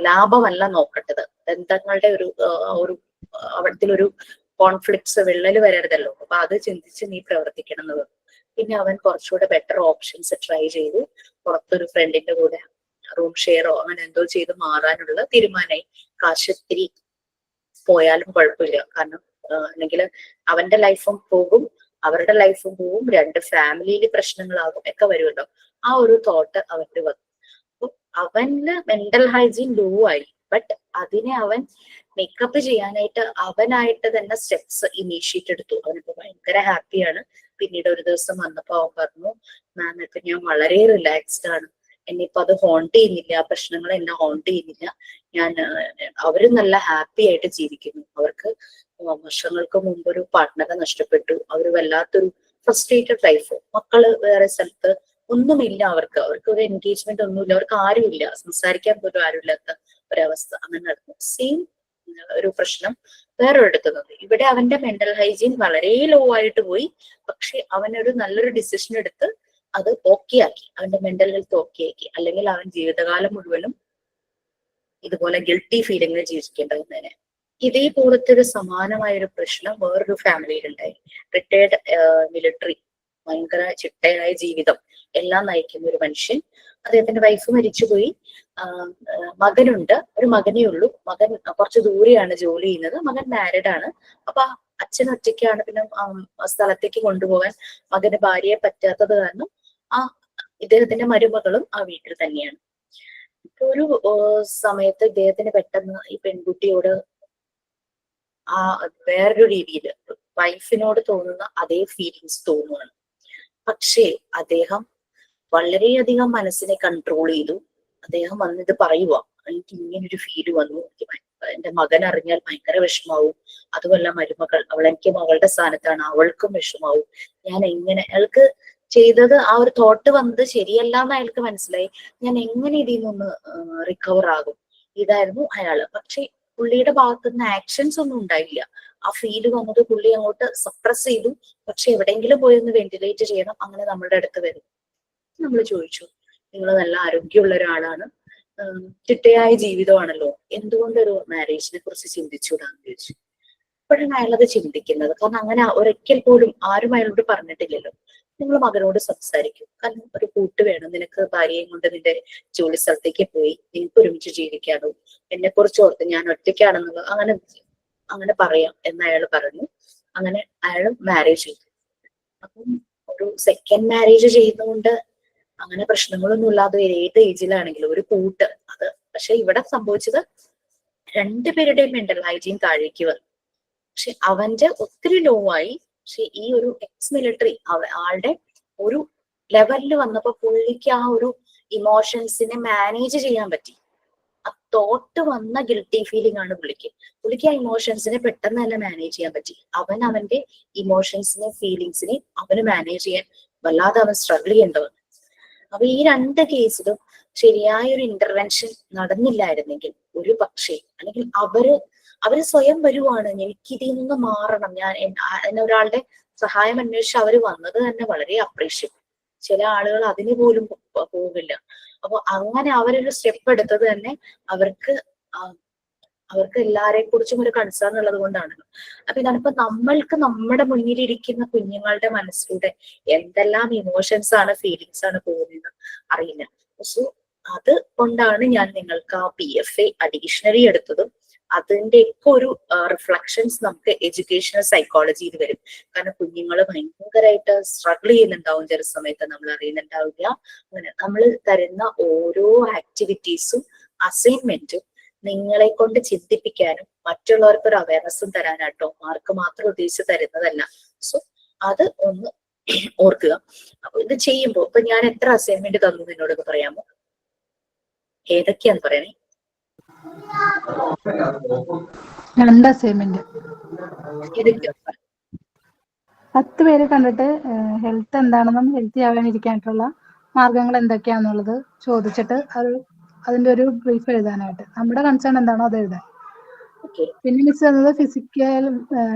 ലാഭമല്ല നോക്കേണ്ടത്, ബന്ധങ്ങളുടെ ഒരു അവിടത്തിൽ ഒരു കോൺഫ്ലിക്ട്സ് വിള്ളല് വരരുതല്ലോ. അപ്പൊ അത് ചിന്തിച്ച് നീ പ്രവർത്തിക്കണം എന്ന് പറഞ്ഞു. പിന്നെ അവൻ കുറച്ചുകൂടെ ബെറ്റർ ഓപ്ഷൻസ് ട്രൈ ചെയ്തു. പുറത്തൊരു ഫ്രണ്ടിന്റെ കൂടെ റൂം ഷെയറോ അങ്ങനെ എന്തോ ചെയ്ത് മാറാനുള്ള തീരുമാനമായി. കാശത്തിരി പോയാലും കുഴപ്പമില്ല, കാരണം അല്ലെങ്കിൽ അവന്റെ ലൈഫും പോകും, അവരുടെ ലൈഫും പോവും, രണ്ട് ഫാമിലിയിൽ പ്രശ്നങ്ങളാകും, ഒക്കെ വരുമല്ലോ. ആ ഒരു തോട്ട് അവന്റെ വന്നു. അപ്പൊ അവന് മെന്റൽ ഹൈജീൻ ലോ ആയി. ബട്ട് അതിനെ അവൻ മേക്കപ്പ് ചെയ്യാനായിട്ട് അവനായിട്ട് തന്നെ സ്റ്റെപ്സ് ഇനീഷ്യേറ്റ് എടുത്തു. അവനിപ്പോ ഭയങ്കര ഹാപ്പിയാണ്. പിന്നീട് ഒരു ദിവസം വന്നപ്പോ അവൻ പറഞ്ഞു, മാം ഇപ്പൊ ഞാൻ വളരെ റിലാക്സ്ഡ് ആണ്, എന്നിപ്പോ അത് ഹോണ്ട് ചെയ്യുന്നില്ല, ആ പ്രശ്നങ്ങൾ എന്നെ ഹോണ്ട് ചെയ്യുന്നില്ല, അവര് നല്ല ഹാപ്പി ആയിട്ട് ജീവിക്കുന്നു. അവർക്ക് വർഷങ്ങൾക്ക് മുമ്പ് ഒരു പാർട്ട്ണറെ നഷ്ടപ്പെട്ടു, അവര് വല്ലാത്തൊരു ഫ്രസ്ട്രേറ്റഡ് ലൈഫ്, മക്കള് വേറെ സ്ഥലത്ത്, ഒന്നുമില്ല അവർക്ക് ഒരു എൻഗേജ്മെന്റ് ഒന്നുമില്ല, അവർക്ക് ആരുമില്ല, സംസാരിക്കാൻ പോലും ആരുമില്ലാത്ത ഒരവസ്ഥ. അങ്ങനെ നടന്നു. സെയിം ഒരു പ്രശ്നം വേറൊരിടത്ത് നിന്ന്. ഇവിടെ അവന്റെ മെന്റൽ ഹൈജീൻ വളരെ ലോ ആയിട്ട് പോയി. പക്ഷെ അവനൊരു നല്ലൊരു ഡിസിഷൻ എടുത്ത് അത് ഓക്കെ ആക്കി, അവന്റെ മെന്റൽ ഹെൽത്ത് ഓക്കെ ആക്കി. അല്ലെങ്കിൽ അവൻ ജീവിതകാലം മുഴുവനും ഇതുപോലെ ഗിൽട്ടി ഫീലിംഗിൽ ജീവിക്കേണ്ടതിനെ. ഇതേപോലത്തെ ഒരു സമാനമായ ഒരു പ്രശ്നം വേറൊരു ഫാമിലിയിലുണ്ടായി. റിട്ടയർഡ് മിലിറ്ററി, ഭയങ്കര ചിട്ടയായ ജീവിതം എല്ലാം നയിക്കുന്ന ഒരു മനുഷ്യൻ. അദ്ദേഹത്തിന്റെ വൈഫ് മരിച്ചുപോയി. മകനുണ്ട്, ഒരു മകനേ ഉള്ളൂ. മകൻ കുറച്ച് ദൂരെയാണ് ജോലി ചെയ്യുന്നത്. മകൻ മാരീഡ് ആണ്. അപ്പൊ അച്ഛൻ ഒറ്റയ്ക്കാണ്. പിന്നെ സ്ഥലത്തേക്ക് കൊണ്ടുപോകാൻ മകന് ഭാര്യയെ പറ്റാത്തത് കാരണം ഇദ്ദേഹത്തിന്റെ മരുമകളും ആ വീട്ടിൽ തന്നെയാണ്. ഇപ്പൊ ഒരു സമയത്ത് ഇദ്ദേഹത്തിന് പെട്ടെന്ന് ഈ പെൺകുട്ടിയോട് വേറൊരു രീതിയിൽ വൈഫിനോട് തോന്നുന്ന അതേ ഫീലിങ്സ് തോന്നുകയാണ്. പക്ഷേ അദ്ദേഹം വളരെയധികം മനസ്സിനെ കൺട്രോൾ ചെയ്തു. അദ്ദേഹം വന്നിത് പറയുക, എനിക്ക് ഇങ്ങനൊരു ഫീല് വന്നു, എന്റെ മകൻ അറിഞ്ഞാൽ ഭയങ്കര വിഷമാവും, അതുമല്ല മരുമകൾ, എനിക്ക് മകളുടെ സ്ഥാനത്താണ്, അവൾക്കും വിഷമാവും, ഞാൻ എങ്ങനെ, അയാൾക്ക് ചെയ്തത് ആ ഒരു തോട്ട് വന്നത് ശരിയല്ല എന്ന് അയാൾക്ക് മനസ്സിലായി. ഞാൻ എങ്ങനെ ഇതിൽ നിന്ന് റിക്കവർ ആകും, ഇതായിരുന്നു അയാള്. പക്ഷെ പുള്ളിയുടെ ഭാഗത്ത് നിന്ന് ആക്ഷൻസ് ഒന്നും ഉണ്ടായില്ല. ആ ഫീല് വന്നത് പുള്ളി അങ്ങോട്ട് സപ്രസ് ചെയ്തു. പക്ഷെ എവിടെയെങ്കിലും പോയി ഒന്ന് വെന്റിലേറ്റ് ചെയ്യണം, അങ്ങനെ നമ്മളുടെ അടുത്ത് വരും. നമ്മൾ ചോദിച്ചു, നിങ്ങൾ നല്ല ആരോഗ്യമുള്ള ഒരാളാണ്, ചിട്ടയായ ജീവിതമാണല്ലോ, എന്തുകൊണ്ടൊരു മാരേജിനെ കുറിച്ച് ചിന്തിച്ചുകൂടാന്ന് ചോദിച്ചു. അപ്പോഴാണ് അയാളത് ചിന്തിക്കുന്നത്. കാരണം അങ്ങനെ ഒരിക്കൽ പോലും ആരും അയാളോട് പറഞ്ഞിട്ടില്ലല്ലോ. നിങ്ങൾ മകനോട് സംസാരിക്കും, കാരണം ഒരു കൂട്ട് വേണം, നിനക്ക് ഭാര്യയും കൊണ്ട് നിന്റെ ജോലി സ്ഥലത്തേക്ക് പോയി നിനക്ക് ഒരുമിച്ച് ജീവിക്കാനോ, എന്നെ കുറിച്ച് ഓർത്ത് ഞാൻ ഒറ്റയ്ക്കാണെന്നുള്ളത് അങ്ങനെ പറയാം എന്ന് അയാൾ പറഞ്ഞു. അങ്ങനെ അയാൾ മാരേജ് ചെയ്തു. അപ്പം ഒരു സെക്കൻഡ് മാരേജ് ചെയ്യുന്നതുകൊണ്ട് അങ്ങനെ പ്രശ്നങ്ങളൊന്നും ഇല്ലാതെ ഏത് ഏജിലാണെങ്കിലും ഒരു കൂട്ട് അത്. പക്ഷെ ഇവിടെ സംഭവിച്ചത് രണ്ടുപേരുടെയും മെന്റൽ ഹൈജീൻ താഴേക്ക് വന്നു. പക്ഷെ അവന്റെ ഒത്തിരി ലോ ആയി. പക്ഷെ ഈ ഒരു എക്സ് മിലിറ്ററി ആളുടെ ഒരു ലെവലിൽ വന്നപ്പോ പുള്ളിക്ക് ആ ഒരു ഇമോഷൻസിനെ മാനേജ് ചെയ്യാൻ പറ്റി. ആ തോട്ട് വന്ന ഗിൽറ്റി ഫീലിംഗ് ആണ് പുള്ളിക്ക് ആ ഇമോഷൻസിനെ പെട്ടെന്ന് തന്നെ മാനേജ് ചെയ്യാൻ പറ്റി. അവന്റെ ഇമോഷൻസിനെ ഫീലിങ്സിനെ അവന് മാനേജ് ചെയ്യാൻ വല്ലാതെ അവൻ സ്ട്രഗിൾ ചെയ്യേണ്ടവൻ. അപ്പൊ ഈ രണ്ട് കേസിലും ശരിയായ ഒരു ഇന്റർവെൻഷൻ നടന്നില്ലായിരുന്നെങ്കിൽ ഒരു പക്ഷേ, അല്ലെങ്കിൽ അവര് സ്വയം വരുവാണ്, എനിക്ക് ഇതിൽ നിന്ന് മാറണം, ഞാൻ എന്നെ ഒരാളുടെ സഹായം അന്വേഷിച്ച് അവര് വന്നത് തന്നെ വളരെ അപ്രീഷിയേറ്റ്. ചില ആളുകൾ അതിന് പോലും പോകില്ല. അപ്പൊ അങ്ങനെ അവരൊരു സ്റ്റെപ്പ് എടുത്തത് തന്നെ അവർക്ക് എല്ലാരെ കുറിച്ചും ഒരു കൺസേൺ ഉള്ളത് കൊണ്ടാണല്ലോ. അപ്പൊ ഇതാണിപ്പോ നമ്മൾക്ക് നമ്മുടെ മുന്നിലിരിക്കുന്ന കുഞ്ഞുങ്ങളുടെ മനസ്സിലൂടെ എന്തെല്ലാം ഇമോഷൻസ് ആണ്, ഫീലിങ്സ് ആണ് പോകുന്നത് അറിയില്ല. സോ അത് കൊണ്ടാണ് ഞാൻ നിങ്ങൾക്ക് ആ PFA അഡീഷണറി എടുത്തതും അതിന്റെയൊക്കെ ഒരു റിഫ്ലക്ഷൻസ് നമുക്ക് എഡ്യൂക്കേഷണൽ സൈക്കോളജിയിൽ വരും. കാരണം കുഞ്ഞുങ്ങൾ ഭയങ്കരമായിട്ട് സ്ട്രഗിൾ ചെയ്യുന്നുണ്ടാവും, ചില സമയത്ത് നമ്മൾ അറിയുന്നുണ്ടാവില്ല. അങ്ങനെ നമ്മൾ തരുന്ന ഓരോ ആക്ടിവിറ്റീസും അസൈൻമെന്റും നിങ്ങളെ കൊണ്ട് ചിന്തിപ്പിക്കാനും മറ്റുള്ളവർക്ക് ഒരു അവയർനെസ്സും തരാനാട്ടോ, മാർക്ക് മാത്രം ഉദ്ദേശിച്ച് തരുന്നതല്ല. സോ അത് ഒന്ന് ഓർക്കുക. അപ്പൊ ഇത് ചെയ്യുമ്പോ ഇപ്പൊ ഞാൻ എത്ര അസൈൻമെന്റ് തന്നു എന്നോടൊക്കെ പറയാമോ? ഏതൊക്കെയാന്ന് പറയണേ. 2 അസൈൻമെന്റ്. ഏതൊക്കെയാ? 10 പേര് കണ്ടിട്ട് ഹെൽത്ത് എന്താണെന്നും ഹെൽത്തി ആകാനിരിക്കാനായിട്ടുള്ള മാർഗങ്ങൾ എന്തൊക്കെയാണെന്നുള്ളത് ചോദിച്ചിട്ട് അതിന്റെ ഒരു ബ്രീഫ് എഴുതാനായിട്ട് നമ്മുടെ കൺസേൺ എന്താണോ അത് എഴുതാൻ. പിന്നെ മിസ് തന്നത് physical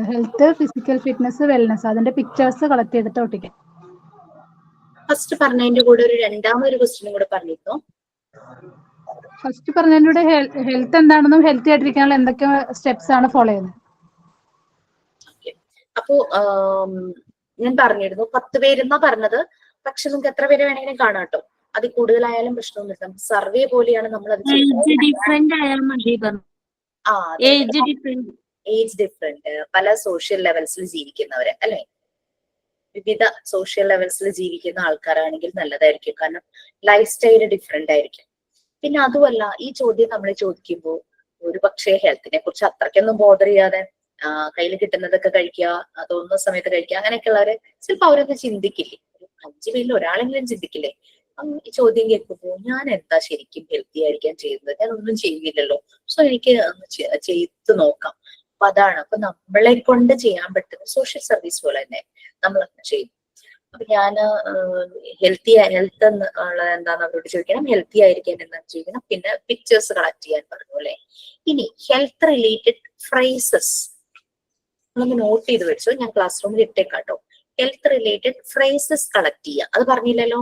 health, physical fitness, wellness, അതിന്റെ പിക്ചേഴ്സ് കളക്ട് ചെയ്തിട്ട് ഒട്ടിക്കാൻ. ഫസ്റ്റ് പറഞ്ഞതിന്റെ കൂടെ ഒരു രണ്ടാമതൊരു ക്വസ്റ്റ്യനും കൂടെ പറഞ്ഞിരുന്നോ? ഫസ്റ്റ് പറഞ്ഞതിലൂടെ ഹെൽത്ത് എന്താണെന്നും ഹെൽത്തി ആയിട്ടിരിക്കാനുള്ള എന്തൊക്കെ സ്റ്റെപ്സ് ആണ് ഫോളോ ചെയ്യുന്നത്. അപ്പോ ഞാൻ പറഞ്ഞിരുന്നു 10 പേരെന്നാ പറഞ്ഞത്. പക്ഷെ നിങ്ങൾക്ക് എത്ര പേര് വേണമെങ്കിലും കാണാം കേട്ടോ. അതിൽ കൂടുതലായാലും പ്രശ്നമൊന്നുമില്ല. സർവേ പോലെയാണ് നമ്മൾ അത് ചെയ്യുന്നത്. ഏജ് ഡിഫറെന്റ്, പല സോഷ്യൽ ലെവൽസിൽ ജീവിക്കുന്നവര് അല്ലെ, വിവിധ സോഷ്യൽ ലെവൽസിൽ ജീവിക്കുന്ന ആൾക്കാരാണെങ്കിൽ നല്ലതായിരിക്കും. കാരണം ലൈഫ് സ്റ്റൈല് ഡിഫറെന്റ് ആയിരിക്കും. പിന്നെ അതുമല്ല, ഈ ചോദ്യം നമ്മൾ ചോദിക്കുമ്പോൾ ഒരു പക്ഷേ ഹെൽത്തിനെ കുറിച്ച് അത്രയ്ക്കൊന്നും ബോധർ ചെയ്യാതെ കയ്യിൽ കിട്ടുന്നതൊക്കെ കഴിക്കുക, തോന്നുന്ന സമയത്ത് കഴിക്കുക, അങ്ങനെയൊക്കെ ഉള്ളവര് ചിലപ്പോൾ അവരൊന്നും ചിന്തിക്കില്ലേ. 5 പേരിൽ ഒരാളെങ്കിലും ചിന്തിക്കില്ലേ ഈ ചോദ്യം കേൾക്കുമ്പോൾ ഞാൻ എന്താ ശരിക്കും ഹെൽത്തി ആയിരിക്കാൻ ചെയ്യുന്നത്? ഞാൻ ഒന്നും ചെയ്യുന്നില്ലല്ലോ, സോ എനിക്ക് ചെയ്ത് നോക്കാം. അപ്പൊ അതാണ്. അപ്പൊ നമ്മളെ കൊണ്ട് ചെയ്യാൻ പറ്റുന്ന സോഷ്യൽ സർവീസ് പോലെ തന്നെ നമ്മൾ അങ്ങനെ ചെയ്യും. അപ്പൊ ഞാൻ ഹെൽത്ത് എന്താന്ന് അവരോട് ചോദിക്കണം, ഹെൽത്തി ആയിരിക്കാൻ എന്താന്ന് ചോദിക്കണം. പിന്നെ പിക്ചേഴ്സ് കളക്ട് ചെയ്യാൻ പറഞ്ഞു അല്ലെ. ഇനി ഹെൽത്ത് റിലേറ്റഡ് ഫ്രേസസ് നമ്മളൊന്ന് നോട്ട് ചെയ്ത് വെച്ചോ, ഞാൻ ക്ലാസ് റൂമിൽ ഇട്ടേക്കാട്ടോ. ഹെൽത്ത് റിലേറ്റഡ് ഫ്രേസസ് കളക്ട് ചെയ്യുക. അത് പറഞ്ഞില്ലല്ലോ.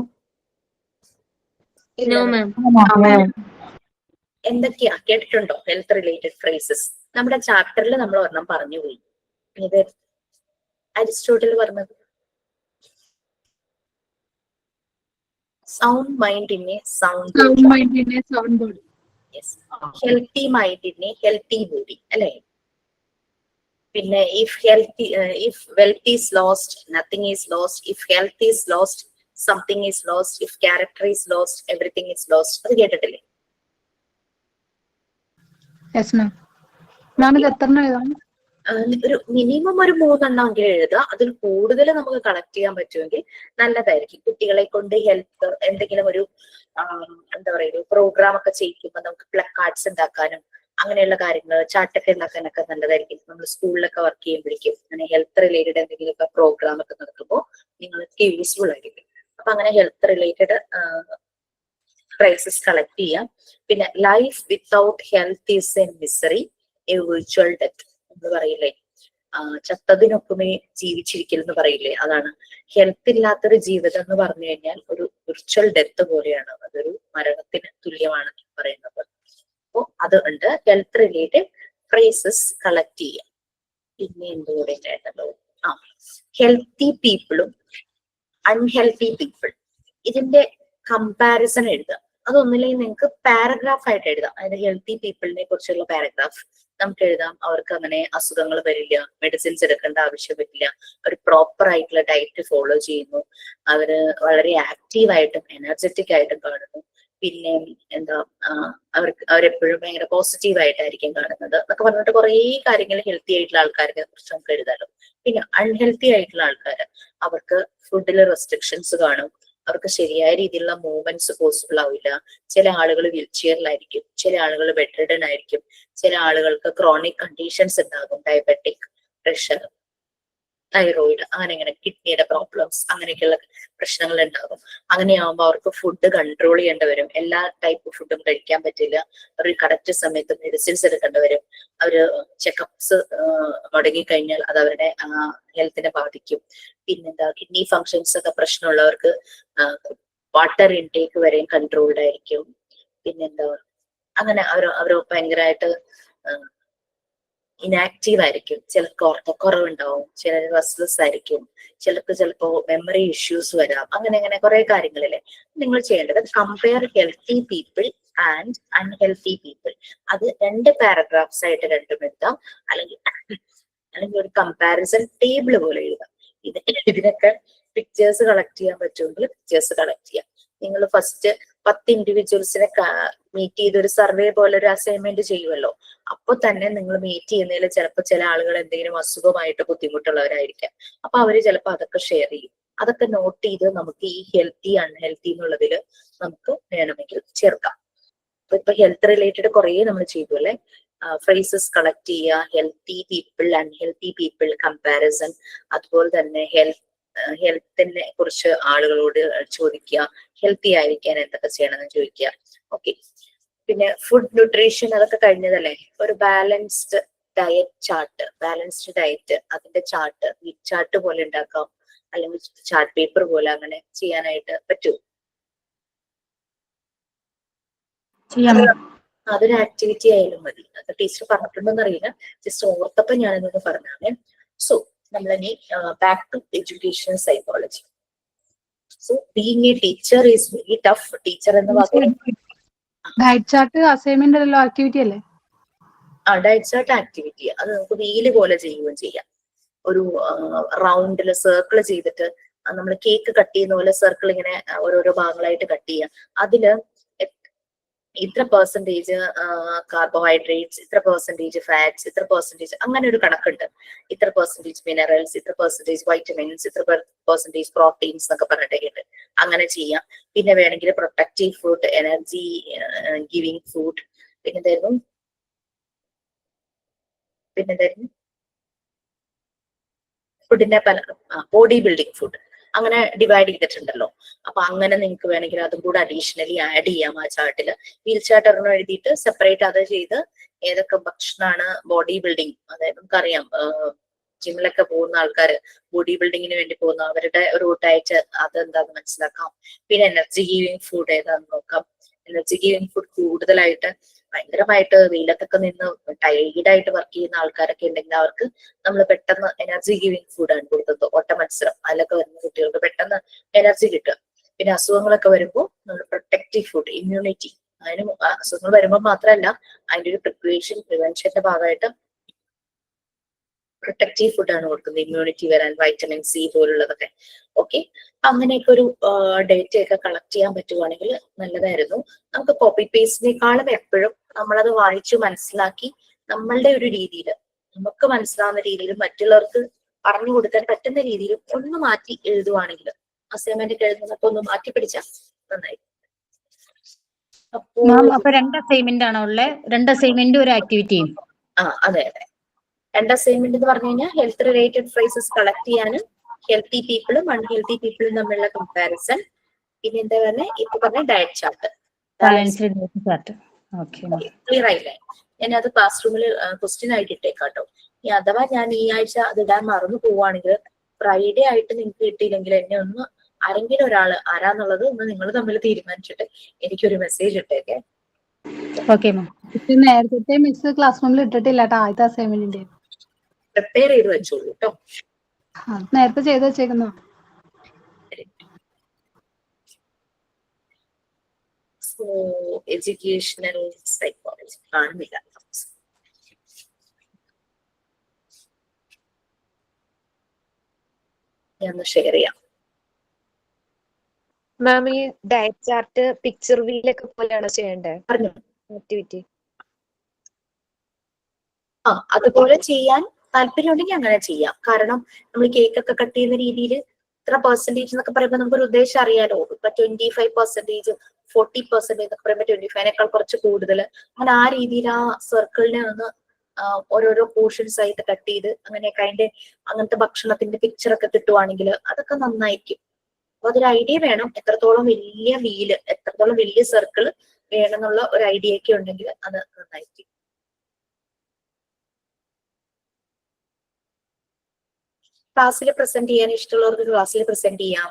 എന്തൊക്കെയാ കേട്ടിട്ടുണ്ടോ ഹെൽത്ത് റിലേറ്റഡ് ഫ്രേസസ്? നമ്മുടെ ചാപ്റ്ററിൽ നമ്മൾ ഒരെണ്ണം പറഞ്ഞുപോയി. ഇത് അരിസ്റ്റോട്ടിൽ പറഞ്ഞത് sound mind in A sound body. Healthy mind in A healthy body അല്ലെ. പിന്നെ if wealth is lost, nothing is lost. If health is lost, something is lost. If character is lost, everything is lost. അത് കേട്ടിട്ടില്ലേ? Yes ma'am. മാം ഇത് എത്രണ്ണം എഴുതാം? ഒരു minimum ഒരു 3 എണ്ണമെങ്കിലും എഴുതുക. അതിൽ കൂടുതൽ നമുക്ക് കളക്ട് ചെയ്യാൻ പറ്റുമെങ്കിൽ നല്ലതായിരിക്കും. കുട്ടികളെ കൊണ്ട് ഹെൽത്ത് എന്തെങ്കിലും ഒരു എന്താ പറയുക പ്രോഗ്രാം ഒക്കെ ചെയ്യിക്കുമ്പോൾ നമുക്ക് പ്ലക്കാർഡ്സ് ഉണ്ടാക്കാനും അങ്ങനെയുള്ള കാര്യങ്ങൾ ചാർട്ടൊക്കെ ഉണ്ടാക്കാനൊക്കെ നല്ലതായിരിക്കും. നമ്മൾ സ്കൂളിലൊക്കെ വർക്ക് ചെയ്യുമ്പോഴേക്കും അങ്ങനെ ഹെൽത്ത് റിലേറ്റഡ് എന്തെങ്കിലുമൊക്കെ പ്രോഗ്രാം ഒക്കെ നടത്തുമ്പോൾ നിങ്ങൾക്ക് യൂസ്ഫുൾ ആയിരിക്കും. അപ്പൊ അങ്ങനെ ഹെൽത്ത് റിലേറ്റഡ് ഫ്രേസസ് കളക്ട് ചെയ്യാം. പിന്നെ life without health is A misery, A virtual death എന്ന് പറയില്ലേ, ചത്തതിനൊപ്പമേ ജീവിച്ചിരിക്കൽ എന്ന് പറയില്ലേ, അതാണ്. ഹെൽത്ത് ഇല്ലാത്തൊരു ജീവിതം എന്ന് പറഞ്ഞു കഴിഞ്ഞാൽ ഒരു വിർച്വൽ ഡെത്ത് പോലെയാണ്, അതൊരു മരണത്തിന് തുല്യമാണ് പറയുന്നത്. അപ്പോ അത് ഉണ്ട്. ഹെൽത്ത് റിലേറ്റഡ് ഫ്രേസസ് കളക്ട് ചെയ്യാം. പിന്നെ എന്തുകൂടെ ഉണ്ടായിരുന്നല്ലോ, ഹെൽത്തി പീപ്പിളും അൺഹെൽത്തി പീപ്പിൾ, ഇതിന്റെ കമ്പാരിസൺ എഴുതുക. അതൊന്നില്ലെങ്കിൽ നിങ്ങൾക്ക് പാരഗ്രാഫ് ആയിട്ട് എഴുതാം. അതായത് ഹെൽത്തി പീപ്പിളിനെ കുറിച്ചുള്ള പാരഗ്രാഫ് നമുക്ക് എഴുതാം. അവർക്ക് അങ്ങനെ അസുഖങ്ങൾ വരില്ല, മെഡിസിൻസ് എടുക്കേണ്ട ആവശ്യം വരില്ല, അവർ പ്രോപ്പർ ആയിട്ടുള്ള ഡയറ്റ് ഫോളോ ചെയ്യുന്നു, അവര് വളരെ ആക്റ്റീവ് ആയിട്ടും എനർജറ്റിക് ആയിട്ടും കാണുന്നു. പിന്നെ എന്താ അവരെപ്പോഴും ഭയങ്കര പോസിറ്റീവ് ആയിട്ടായിരിക്കും കാണുന്നത് എന്നൊക്കെ പറഞ്ഞിട്ട് കുറെ കാര്യങ്ങൾ ഹെൽത്തി ആയിട്ടുള്ള ആൾക്കാരെ കുറിച്ച് നമുക്ക് എഴുതാലോ. പിന്നെ അൺഹെൽത്തി ആയിട്ടുള്ള ആൾക്കാർ, അവർക്ക് ഫുഡിൽ റെസ്ട്രിക്ഷൻസ് കാണും, അവർക്ക് ശരിയായ രീതിയിലുള്ള മൂവ്മെന്റ്സ് പോസിബിൾ ആവില്ല. ചില ആളുകൾ വീൽ ചെയറിലായിരിക്കും, ചില ആളുകൾ ബെഡ് റിഡൻ ആയിരിക്കും, ചില ആളുകൾക്ക് ക്രോണിക് കണ്ടീഷൻസ് ഉണ്ടാകും, ഡയബറ്റിക്, പ്രഷർ, തൈറോയിഡ്, അങ്ങനെ കിഡ്നിയുടെ പ്രോബ്ലംസ്, അങ്ങനെയൊക്കെയുള്ള പ്രശ്നങ്ങൾ ഉണ്ടാകും. അങ്ങനെയാകുമ്പോൾ അവർക്ക് ഫുഡ് കൺട്രോൾ ചെയ്യേണ്ടി വരും. എല്ലാ ടൈപ്പ് ഫുഡും കഴിക്കാൻ പറ്റില്ല. അവർ കറക്റ്റ് സമയത്ത് മെഡിസിൻസ് എടുക്കേണ്ടി വരും. അവര് ചെക്കപ്സ് മുടങ്ങിക്കഴിഞ്ഞാൽ അത് അവരുടെ ഹെൽത്തിനെ ബാധിക്കും. പിന്നെന്താ, കിഡ്നി ഫങ്ഷൻസ് ഒക്കെ പ്രശ്നമുള്ളവർക്ക് വാട്ടർ ഇൻടേക്ക് വരെയും കൺട്രോൾഡ് ആയിരിക്കും. പിന്നെന്താ, അങ്ങനെ അവർ ഭയങ്കരമായിട്ട് ഇനാക്റ്റീവ് ആയിരിക്കും. ചിലർക്ക് ഓർമ്മക്കുറവുണ്ടാവും, ചിലർ റെസ്റ്റ്ലെസ് ആയിരിക്കും, ചിലർക്ക് ചിലപ്പോ മെമ്മറി ഇഷ്യൂസ് വരാം. അങ്ങനെ കുറെ കാര്യങ്ങളില്ലേ. നിങ്ങൾ ചെയ്യേണ്ടത് compare healthy people and unhealthy people. അത് 2 പാരഗ്രാഫ്സ് ആയിട്ട് രണ്ടും എഴുതാം, അല്ലെങ്കിൽ ഒരു കമ്പാരിസൺ ടേബിൾ പോലെ എഴുതാം. ഇതിനൊക്കെ പിക്ചേഴ്സ് കളക്ട് ചെയ്യാൻ പറ്റുമെങ്കിൽ പിക്ചേഴ്സ് കളക്ട് ചെയ്യാം. നിങ്ങൾ ഫസ്റ്റ് 10 ഇൻഡിവിജ്വൽസിനെ മീറ്റ് ചെയ്ത് ഒരു സർവേ പോലെ ഒരു അസൈൻമെന്റ് ചെയ്യുമല്ലോ, അപ്പൊ തന്നെ നിങ്ങൾ മീറ്റ് ചെയ്യുന്നതിൽ ചിലപ്പോൾ ചില ആളുകൾ എന്തെങ്കിലും അസുഖമായിട്ട് ബുദ്ധിമുട്ടുള്ളവരായിരിക്കാം. അപ്പൊ അവര് ചിലപ്പോൾ അതൊക്കെ ഷെയർ ചെയ്യും. അതൊക്കെ നോട്ട് ചെയ്ത് നമുക്ക് ഈ ഹെൽത്തി അൺഹെൽത്തി എന്നുള്ളതിൽ നമുക്ക് വേണമെങ്കിൽ ചേർക്കാം. ഇപ്പൊ ഹെൽത്ത് റിലേറ്റഡ് കുറെ നമ്മൾ ചെയ്തു അല്ലെ. ഫ്രേസസ് കളക്ട് ചെയ്യുക, healthy people unhealthy people comparison, അതുപോലെ തന്നെ ഹെൽത്തിനെ കുറിച്ച് ആളുകളോട് ചോദിക്കുക, ഹെൽത്തി ആയിരിക്കാൻ എന്തൊക്കെ ചെയ്യണമെന്ന് ചോദിക്കുക. ഓക്കെ, പിന്നെ ഫുഡ് ന്യൂട്രീഷൻ അതൊക്കെ കഴിഞ്ഞതല്ലേ. ഒരു ബാലൻസ്ഡ് ബാലൻസ്ഡ് ഡയറ്റ് അതിന്റെ ചാർട്ട് ചാർട്ട് പോലെ ഉണ്ടാക്കാം, അല്ലെങ്കിൽ ചാർട്ട് പേപ്പർ പോലെ അങ്ങനെ ചെയ്യാനായിട്ട് പറ്റുമോ? അതൊരു ആക്ടിവിറ്റി ആയാലും മതി. അത് ടീച്ചർ പറഞ്ഞിട്ടുണ്ടോന്ന് അറിയില്ല, ജസ്റ്റ് ഓർത്തപ്പോ ഞാൻ എന്നൊന്ന് പറഞ്ഞാണ്. സോ നമ്മളിനി back to education psychology. So being a teacher is very tough. Teacher എന്ന വാക്ക് ഡയറ്റ് ചാർട്ട് അസൈൻമെന്റ് അല്ലല്ലോ, ആക്ടിവിറ്റി അല്ലേ? ഡയറ്റ് ചാർട്ട് ആക്ടിവിറ്റി അത് നമുക്ക് വീല് പോലെ ചെയ്യുകയും ചെയ്യാം. ഒരു റൗണ്ടില് സർക്കിൾ ചെയ്തിട്ട് നമ്മൾ കേക്ക് കട്ട് ചെയ്യുന്ന പോലെ സർക്കിൾ ഇങ്ങനെ ഓരോരോ ഭാഗങ്ങളായിട്ട് കട്ട് ചെയ്യാം. അതില് ഇത്ര പെർസെന്റേജ് കാർബോഹൈഡ്രേറ്റ്സ്, ഇത്ര പെർസെന്റേജ് ഫാറ്റ്സ്, ഇത്ര പെർസെന്റേജ്, അങ്ങനെ ഒരു കണക്കുണ്ട്. ഇത്ര പെർസെന്റേജ് മിനറൽസ്, ഇത്ര പെർസെന്റേജ് വൈറ്റമിൻസ്, ഇത്ര പെർസെന്റേജ് പ്രോട്ടീൻസ് എന്നൊക്കെ പറഞ്ഞിട്ടുണ്ട്. അങ്ങനെ ചെയ്യാം. പിന്നെ വേണമെങ്കിൽ protective food, energy giving food, പിന്നെന്തായിരുന്നു ഫുഡിന്റെ പല ബോഡി ബിൽഡിംഗ് ഫുഡ് അങ്ങനെ ഡിവൈഡ് ചെയ്തിട്ടുണ്ടല്ലോ. അപ്പൊ അങ്ങനെ നിങ്ങൾക്ക് വേണമെങ്കിൽ അതും കൂടെ അഡീഷണലി ആഡ് ചെയ്യാം ആ ചാർട്ടിൽ. വീൽ ചാർട്ട് ഒരെണ്ണം എഴുതിയിട്ട് സെപ്പറേറ്റ് അത് ചെയ്ത് ഏതൊക്കെ ഭക്ഷണമാണ് ബോഡി ബിൽഡിംഗ്, അതായത് നമുക്കറിയാം ജിമ്മിലൊക്കെ പോകുന്ന ആൾക്കാർ, ബോഡി ബിൽഡിങ്ങിന് വേണ്ടി പോകുന്ന അവരുടെ ഒരു ഡയറ്റ് അതെന്താന്ന് മനസ്സിലാക്കാം. പിന്നെ എനർജി ഗീവിങ് ഫുഡ് ഏതാന്ന് നോക്കാം. എനർജി ഗീവിങ് ഫുഡ് കൂടുതലായിട്ട് ഭയങ്കരമായിട്ട് വെയിലത്തൊക്കെ നിന്ന് ടൈർഡായിട്ട് വർക്ക് ചെയ്യുന്ന ആൾക്കാരൊക്കെ ഉണ്ടെങ്കിൽ അവർക്ക് നമ്മൾ പെട്ടെന്ന് എനർജി ഗിവിങ് ഫുഡാണ് കൊടുത്തത്. ഓട്ട മത്സരം അതിലൊക്കെ വരുന്ന കുട്ടികൾക്ക് പെട്ടെന്ന് എനർജി കിട്ടുക. പിന്നെ അസുഖങ്ങളൊക്കെ വരുമ്പോൾ നമ്മൾ പ്രൊട്ടക്റ്റീവ് ഫുഡ്, ഇമ്മ്യൂണിറ്റി, അതിന് അസുഖങ്ങൾ വരുമ്പോൾ മാത്രമല്ല അതിന്റെ ഒരു പ്രിവെൻഷന്റെ ഭാഗമായിട്ട് പ്രൊട്ടക്റ്റീവ് ഫുഡാണ് കൊടുക്കുന്നത്, ഇമ്മ്യൂണിറ്റി വരാൻ, വൈറ്റമിൻ സി പോലുള്ളതൊക്കെ. ഓക്കെ, അങ്ങനെയൊക്കെ ഒരു ഡേറ്റ ഒക്കെ കളക്ട് ചെയ്യാൻ പറ്റുവാണെങ്കിൽ നല്ലതായിരുന്നു. നമുക്ക് കോപ്പി പേസ്റ്റിനേക്കാളും എപ്പോഴും നമ്മളത് വായിച്ചു മനസ്സിലാക്കി നമ്മളുടെ ഒരു രീതിയിൽ, നമുക്ക് മനസ്സിലാവുന്ന രീതിയിൽ മറ്റുള്ളവർക്ക് പറഞ്ഞു കൊടുക്കാൻ പറ്റുന്ന രീതിയിൽ ഒന്ന് മാറ്റി എഴുതുവാണെങ്കിൽ, അസൈൻമെന്റ് എഴുതുന്നപ്പോ ഒന്ന് മാറ്റി പിടിച്ചാൽ നന്നായി. അപ്പൊ 2 അസൈൻമെന്റ് ആണോ ഉള്ളത്? 2 അസൈൻമെന്റും ഒരു ആക്ടിവിറ്റിയും? അതെ. 2 അസൈൻമെന്റ് എന്ന് പറഞ്ഞു കഴിഞ്ഞാൽ ഹെൽത്ത് റിലേറ്റഡ് ഫ്രേസസ് കളക്ട് ചെയ്യാനും ഹെൽത്തി പീപ്പിളും അൺഹെൽത്തി പീപ്പിളും തമ്മിലുള്ള കമ്പാരിസൺ, പിന്നെ എന്താ പറഞ്ഞ ഇപ്പൊ പറഞ്ഞ ഡയറ്റ് ചാർട്ട്. ക്ലിയർ ആയില്ലേ? ഞാൻ അത് ക്ലാസ് റൂമിൽ ക്വസ്റ്റ്യൻ ആയിട്ട് ഇട്ടേക്കാട്ടോ. ഇനി അഥവാ ഞാൻ ഈ ആഴ്ച അത് ഇടാൻ മറന്നു പോവാണെങ്കിൽ ഫ്രൈഡേ ആയിട്ട് നിങ്ങൾക്ക് കിട്ടിയില്ലെങ്കിൽ എന്നെ ഒന്ന് ആരെങ്കിലും ഒരാൾ ആരാന്നുള്ളത് ഒന്ന് നിങ്ങൾ തമ്മിൽ തീരുമാനിച്ചിട്ട് എനിക്കൊരു മെസ്സേജ് ഇട്ടേക്കെ. നേരത്തെ മിസ് ക്ലാസ് റൂമിൽ ഇട്ടിട്ടില്ല കേട്ടോ ആദ്യത്തെ അസൈൻമെന്റിന്റെ. പ്രിപ്പയർ ചെയ്ത് വെച്ചോളൂ കേട്ടോ. നേരത്തെ ചെയ്ത് വെച്ചേക്കുന്നോ? എഡ്യൂക്കേഷണൽ സൈക്കോളജി കാണുന്നില്ല. ഞാൻ ഷെയർ ചെയ്യാം. മാം, ഈ ഡയറ്റ് ചാർട്ട് പിക്ചർ വീലൊക്കെ പോലെയാണോ ചെയ്യേണ്ടത് പറഞ്ഞു ആക്ടിവിറ്റി? അതുപോലെ ചെയ്യാൻ താല്പര്യമുണ്ടെങ്കിൽ അങ്ങനെ ചെയ്യാം. കാരണം നമ്മൾ കേക്ക് ഒക്കെ കട്ട് ചെയ്യുന്ന രീതിയിൽ ഇത്ര പെർസെന്റേജ് എന്നൊക്കെ പറയുമ്പോൾ നമുക്കൊരു ഉദ്ദേശം അറിയാലോ. ഇപ്പൊ 25%, 40% എന്നൊക്കെ പറയുമ്പോൾ 25നേക്കാൾ കുറച്ച് കൂടുതൽ, അങ്ങനെ ആ രീതിയിൽ ആ സർക്കിളിനെ ഒന്ന് ഓരോരോ പോർഷൻസ് ആയിട്ട് കട്ട് ചെയ്ത് അങ്ങനെയൊക്കെ അങ്ങനത്തെ ഭക്ഷണത്തിന്റെ പിക്ചർ ഒക്കെ കിട്ടുവാണെങ്കിൽ അതൊക്കെ നന്നായിരിക്കും. അപ്പൊ അതൊരു ഐഡിയ വേണം. എത്രത്തോളം വലിയ വീല്, എത്രത്തോളം വലിയ സർക്കിൾ വേണമെന്നുള്ള ഒരു ഐഡിയ ഒക്കെ ഉണ്ടെങ്കിൽ അത് നന്നായിരിക്കും. ക്ലാസ്സിൽ പ്രസന്റ് ചെയ്യാൻ ഇഷ്ടമുള്ളവർക്ക് ക്ലാസ്സിൽ പ്രസന്റ് ചെയ്യാം.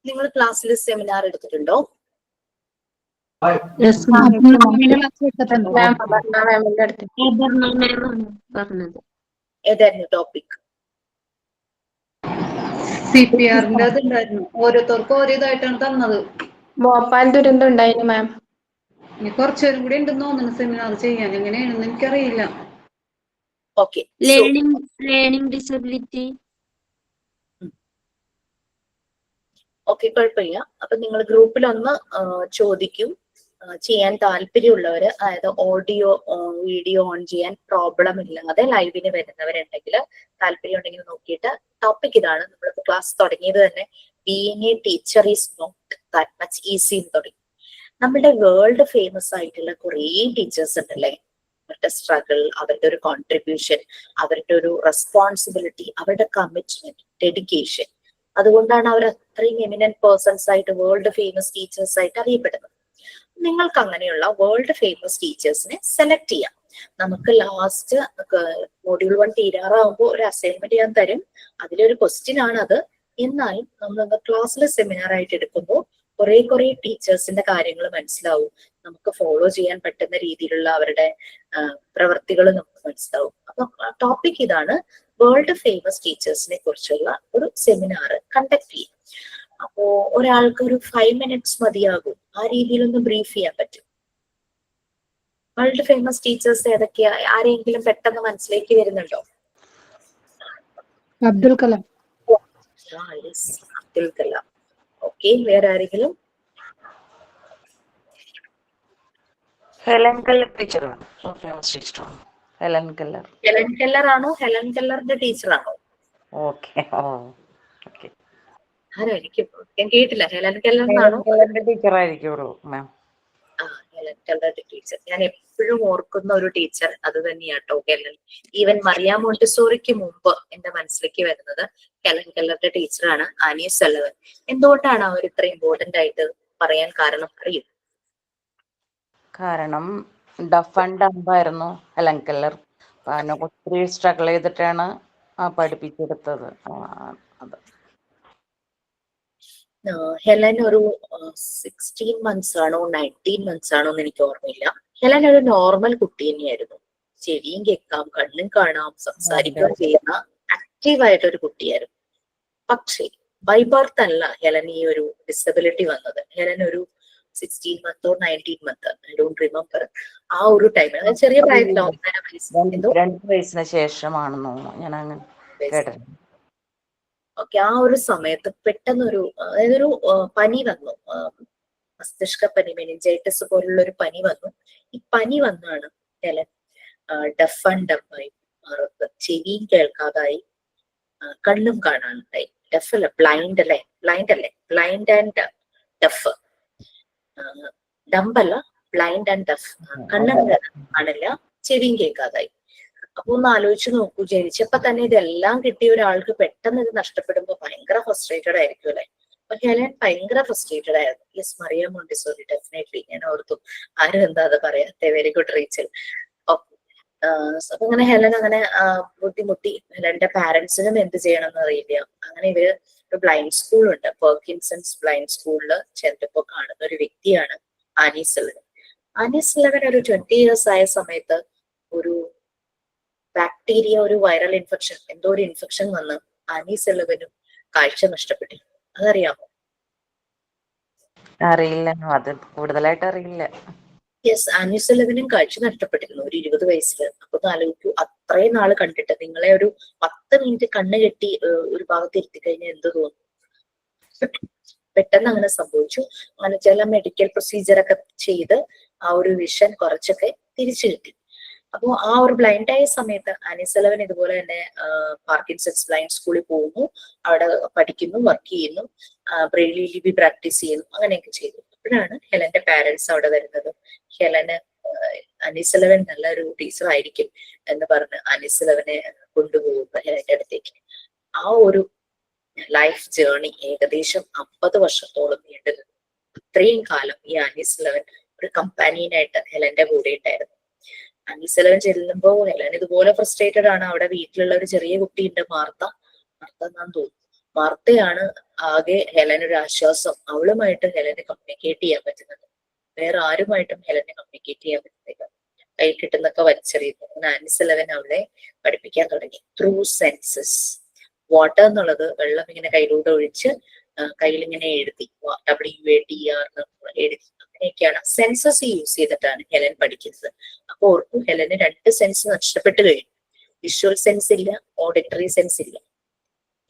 നിങ്ങൾ ക്ലാസ്സിൽ സെമിനാർ എടുത്തിട്ടുണ്ടോ? ഏതായിരുന്നു ടോപ്പിക്? CPR-ന്റെ ഉണ്ടായിരുന്നു. ഓരോരുത്തർക്കും ഓരോ ഇതായിട്ടാണ് തന്നത്. ഭോപ്പാൽ ദുരന്തം ഉണ്ടായിരുന്നു മാം. ഇനി കുറച്ചേരും കൂടി ഉണ്ടെന്ന് തോന്നുന്നു സെമിനാർ ചെയ്യാൻ. എങ്ങനെയാണെന്ന് എനിക്കറിയില്ല. Okay, learning disability. ഓക്കെ, കുഴപ്പമില്ല. അപ്പൊ നിങ്ങൾ ഗ്രൂപ്പിൽ ഒന്ന് ചോദിക്കും. ചെയ്യാൻ താല്പര്യമുള്ളവര്, അതായത് ഓഡിയോ വീഡിയോ ഓൺ ചെയ്യാൻ പ്രോബ്ലം ഇല്ലാതെ ലൈവിന് വരുന്നവരുണ്ടെങ്കിൽ താല്പര്യം ഉണ്ടെങ്കിൽ നോക്കിയിട്ട് ടോപ്പിക് ഇതാണ്. നമ്മളിപ്പോ ക്ലാസ് തുടങ്ങിയത് തന്നെ being a teacher is not that much easy എന്ന് തുടങ്ങി. നമ്മുടെ വേൾഡ് ഫേമസ് ആയിട്ടുള്ള കുറേ ടീച്ചേഴ്സ് ഉണ്ടല്ലേ, അവരുടെ സ്ട്രഗിൾ, അവരുടെ ഒരു കോൺട്രിബ്യൂഷൻ, അവരുടെ ഒരു റെസ്പോൺസിബിലിറ്റി, അവരുടെ കമ്മിറ്റ്മെന്റ്, ഡെഡിക്കേഷൻ, അതുകൊണ്ടാണ് അവർ അത്രയും എമിനന്റ് പേഴ്സൺസ് ആയിട്ട് വേൾഡ് ഫേമസ് ടീച്ചേഴ്സ് ആയിട്ട് അറിയപ്പെടുന്നത്. നിങ്ങൾക്ക് അങ്ങനെയുള്ള വേൾഡ് ഫേമസ് ടീച്ചേഴ്സിനെ സെലക്ട് ചെയ്യാം. നമുക്ക് ലാസ്റ്റ് മൊഡ്യൂൾ 1 തീരാറാകുമ്പോൾ ഒരു അസൈൻമെന്റ് ഞാൻ തരും. അതിലൊരു ക്വസ്റ്റ്യൻ ആണ് അത്. എന്നാൽ നമ്മൾ ക്ലാസ്സിൽ സെമിനാർ ആയിട്ട് എടുക്കുമ്പോൾ കുറെ ടീച്ചേഴ്സിന്റെ കാര്യങ്ങൾ മനസ്സിലാവും. നമുക്ക് ഫോളോ ചെയ്യാൻ പറ്റുന്ന രീതിയിലുള്ള അവരുടെ പ്രവൃത്തികൾ നമുക്ക് മനസ്സിലാവും. അപ്പൊ ടോപ്പിക് ഇതാണ്, വേൾഡ് ഫേമസ് ടീച്ചേഴ്സിനെ കുറിച്ചുള്ള ഒരു സെമിനാർ കണ്ടക്ട് ചെയ്യും. അപ്പോ ഒരാൾക്ക് ഒരു 5 minutes മതിയാകും. ആ രീതിയിലൊന്ന് ബ്രീഫ് ചെയ്യാൻ പറ്റും. വേൾഡ് ഫേമസ് ടീച്ചേഴ്സ് ഏതൊക്കെയാ? ആരെങ്കിലും പെട്ടെന്ന് മനസ്സിലേക്ക് വരുന്നുണ്ടോ? അബ്ദുൽ കലാം. അബ്ദുൽ കലാം. ഓക്കെ, വേറെ ആരെങ്കിലും? ഹെലൻ കെല്ലർ ടീച്ചറാണ്. ഫേമസ് ടീച്ചറാണ് ഹെലൻ കെല്ലർ. ഹെലൻ കെല്ലർ ആണോ? ഹെലൻ കെല്ലറിന്റെ ടീച്ചറാണോ? Okay, okay. ആരായിരിക്കും? ഞാൻ കേട്ടില്ല. ഹെലൻ കെല്ലറിനാണോ? കെല്ലറിന്റെ ടീച്ചർ ആയിരിക്കുള്ളൂ മാം. ഹെലൻ കെല്ലറുടെ ടീച്ചർ ഞാൻ എപ്പോഴും ഓർക്കുന്ന ഒരു ടീച്ചർ അത് തന്നെയാട്ടോ ഹെലൻ. ഈവൻ മറിയ മോണ്ടിസോറിക്ക് മുമ്പ് എന്റെ മനസ്സിലേക്ക് വരുന്നത് ഹെലൻ കെല്ലറുടെ ടീച്ചറാണ്, ആനി സല്ലവൻ. എന്തുകൊണ്ടാണ് അവർ ഇത്ര ഇമ്പോർട്ടന്റ് ആയിട്ട് പറയാൻ കാരണം അറിയും? കാരണം ഡഫ് ആൻഡ് ഡംബ് ആയിരുന്നു ഹെലൻ കെല്ലർ. ഒത്തിരി സ്ട്രഗിൾ ചെയ്തിട്ടാണ് പഠിപ്പിച്ചെടുത്തത്. ഹെലൻ ഒരു 16 months ആണോ 19 months ആണോ എന്ന് എനിക്ക് ഓർമ്മയില്ല. ഹെലൻ ഒരു നോർമൽ കുട്ടി തന്നെയായിരുന്നു. ചെവിയും കേൾക്കാം, കണ്ണും കാണാം, സംസാരിക്കുകയും ചെയ്യുന്ന ആക്റ്റീവ് ആയിട്ടൊരു കുട്ടിയായിരുന്നു. പക്ഷേ ബൈ ബർത്ത് അല്ല ഹെലൻ ഈ ഒരു ഡിസബിലിറ്റി വന്നത്. ഹെലൻ ഒരു 16 month or 19 month, I don't remember, ആ ഒരു ടൈമിൽ, അതായത് ചെറിയ പ്രായത്തിലോ 2 വയസ്സിന് ശേഷമാണെന്നോ ഞാൻ അങ്ങനെ കേട്ടത്. ഓക്കെ, ആ ഒരു സമയത്ത് പെട്ടെന്നൊരു, അതായത് ഒരു പനി വന്നു, മസ്തിഷ്ക പനി, മെനിഞ്ചൈറ്റിസ് പോലുള്ള ഒരു പനി വന്നു. ഈ പനി വന്നാണ് ഹെലൻ ഡഫ് ആൻഡ് ഡംബായി മാറുന്നത്. ചെവിയും കേൾക്കാതായി, കണ്ണും കാണാനുണ്ടായി. ഡഫ് അല്ല, ബ്ലൈൻഡ് അല്ലേ, ബ്ലൈൻഡ് ആൻഡ് ഡഫ്, ഡംബല്ല, ബ്ലൈൻഡ് ആൻഡ് ഡഫ്. കണ്ണും കാണില്ല, ചെവിയും കേൾക്കാതായി. അപ്പൊ ഒന്ന് ആലോചിച്ച് നോക്കൂ, ജനിച്ചപ്പോ തന്നെ ഇതെല്ലാം കിട്ടിയ ഒരാൾക്ക് പെട്ടെന്ന് ഇത് നഷ്ടപ്പെടുമ്പോ ഭയങ്കര ഫ്രസ്ട്രേറ്റഡ് ആയിരിക്കും അല്ലെ? അപ്പൊ ഹെലൻ ഭയങ്കര ഫ്രസ്ട്രേറ്റഡ് ആയിരുന്നു. Yes, Maria Montessori, definitely. ഞാൻ ഓർത്തു ആരും എന്താ അത് പറയാത്തെ. Very good Rachel. അപ്പൊ അങ്ങനെ ഹെലൻ അങ്ങനെ ബുദ്ധിമുട്ടി. ഹെലന്റെ പാരന്റ്സിനും എന്ത് ചെയ്യണം എന്ന് അറിയില്ല. അങ്ങനെ ഇവര് ഒരു ബ്ലൈൻഡ് സ്കൂളുണ്ട്, പെർക്കിൻസൺസ് ബ്ലൈൻഡ് സ്കൂളില് ചെന്നപ്പോ കാണുന്ന ഒരു വ്യക്തിയാണ് ആനി സല്ലവൻ. ആനി സല്ലവൻ ഒരു 20 years ആയ സമയത്ത് ഒരു ബാക്ടീരിയ, ഒരു വൈറൽ ഇൻഫെക്ഷൻ, എന്തോ ഒരു ഇൻഫെക്ഷൻ വന്ന് ആനി സല്ലവനും കാഴ്ച നഷ്ടപ്പെട്ടു. അതറിയാമോ? അറിയില്ല, അത് കൂടുതലായിട്ട് അറിയില്ല. യെസ്, ആനി സല്ലവനും കാഴ്ച നഷ്ടപ്പെട്ടിരുന്നു ഒരു 20 വയസ്സിൽ. അപ്പൊ ആലോചിക്കൂ, അത്രയും നാള് കണ്ടിട്ട് നിങ്ങളെ ഒരു 10 minute കണ്ണ് കെട്ടി ഒരു ഭാഗത്ത് ഇരുത്തി കഴിഞ്ഞാൽ എന്ത് തോന്നും? പെട്ടെന്ന് അങ്ങനെ സംഭവിച്ചു. അങ്ങനെ ചില മെഡിക്കൽ പ്രൊസീജിയർ ഒക്കെ ചെയ്ത് ആ ഒരു വിഷൻ കുറച്ചൊക്കെ തിരിച്ചു കിട്ടി. അപ്പോ ആ ഒരു ബ്ലൈൻഡ് ആയ സമയത്ത് ആനി സല്ലവൻ ഇതുപോലെ തന്നെ പാർക്കിൻസൺസ് ബ്ലൈൻഡ് സ്കൂളിൽ പോകുന്നു, അവിടെ പഠിക്കുന്നു, വർക്ക് ചെയ്യുന്നു, ബ്രെയിലി ലിപി പ്രാക്ടീസ് ചെയ്യുന്നു, അങ്ങനെയൊക്കെ ചെയ്തു. അപ്പോഴാണ് ഹെലന്റെ പാരന്റ്സ് അവിടെ വരുന്നത്. ഹെലന് ആനി സല്ലവൻ നല്ലൊരു ടീച്ചർ ആയിരിക്കും എന്ന് പറഞ്ഞ് ആനി സല്ലവനെ കൊണ്ടുപോകുന്നു ഹെലന്റെ അടുത്തേക്ക്. ആ ഒരു ലൈഫ് ജേർണി ഏകദേശം 50 വർഷത്തോളം നീണ്ടു. അത്രയും കാലം ഈ ആനി സല്ലവൻ ഒരു കമ്പാനിയനായിട്ട് ഹെലന്റെ കൂടെ ഉണ്ടായിരുന്നു. ആനി സല്ലവൻ ചെല്ലുമ്പോ ഹെലൻ ഇതുപോലെ ഫ്രസ്ട്രേറ്റഡ് ആണ്. അവിടെ വീട്ടിലുള്ള ഒരു ചെറിയ കുട്ടിയുണ്ട്, മാർത്ത എന്നാന്ന് തോന്നുന്നു. മാർത്തയാണ് ആകെ ഹെലനൊരു ആശ്വാസം. അവളുമായിട്ട് ഹെലനെ കമ്മ്യൂണിക്കേറ്റ് ചെയ്യാൻ പറ്റുന്നത്. വേറെ ആരുമായിട്ടും ഹെലനെ കമ്മ്യൂണിക്കേറ്റ് ചെയ്യാൻ പറ്റുന്നില്ല. കയ്യിൽ കിട്ടുന്നൊക്കെ വലിച്ചെറിയുന്നു. അങ്ങനെ ആനിസ് അവളെ പഠിപ്പിക്കാൻ തുടങ്ങി. Through census. വാട്ടർ എന്നുള്ളത് വെള്ളം ഇങ്ങനെ കയ്യിലൂടെ ഒഴിച്ച് കയ്യിൽ ഇങ്ങനെ എഴുതി, WATR എഴുതി. അങ്ങനെയൊക്കെയാണ് സെൻസസ് യൂസ് ചെയ്തിട്ടാണ് ഹെലൻ പഠിക്കുന്നത്. അപ്പൊ ഓർക്കും, ഹെലന് 2 സെൻസ് നഷ്ടപ്പെട്ടു കഴിഞ്ഞു. വിഷ്വൽ സെൻസ് ഇല്ല, ഓഡിറ്ററി സെൻസ് ഇല്ല.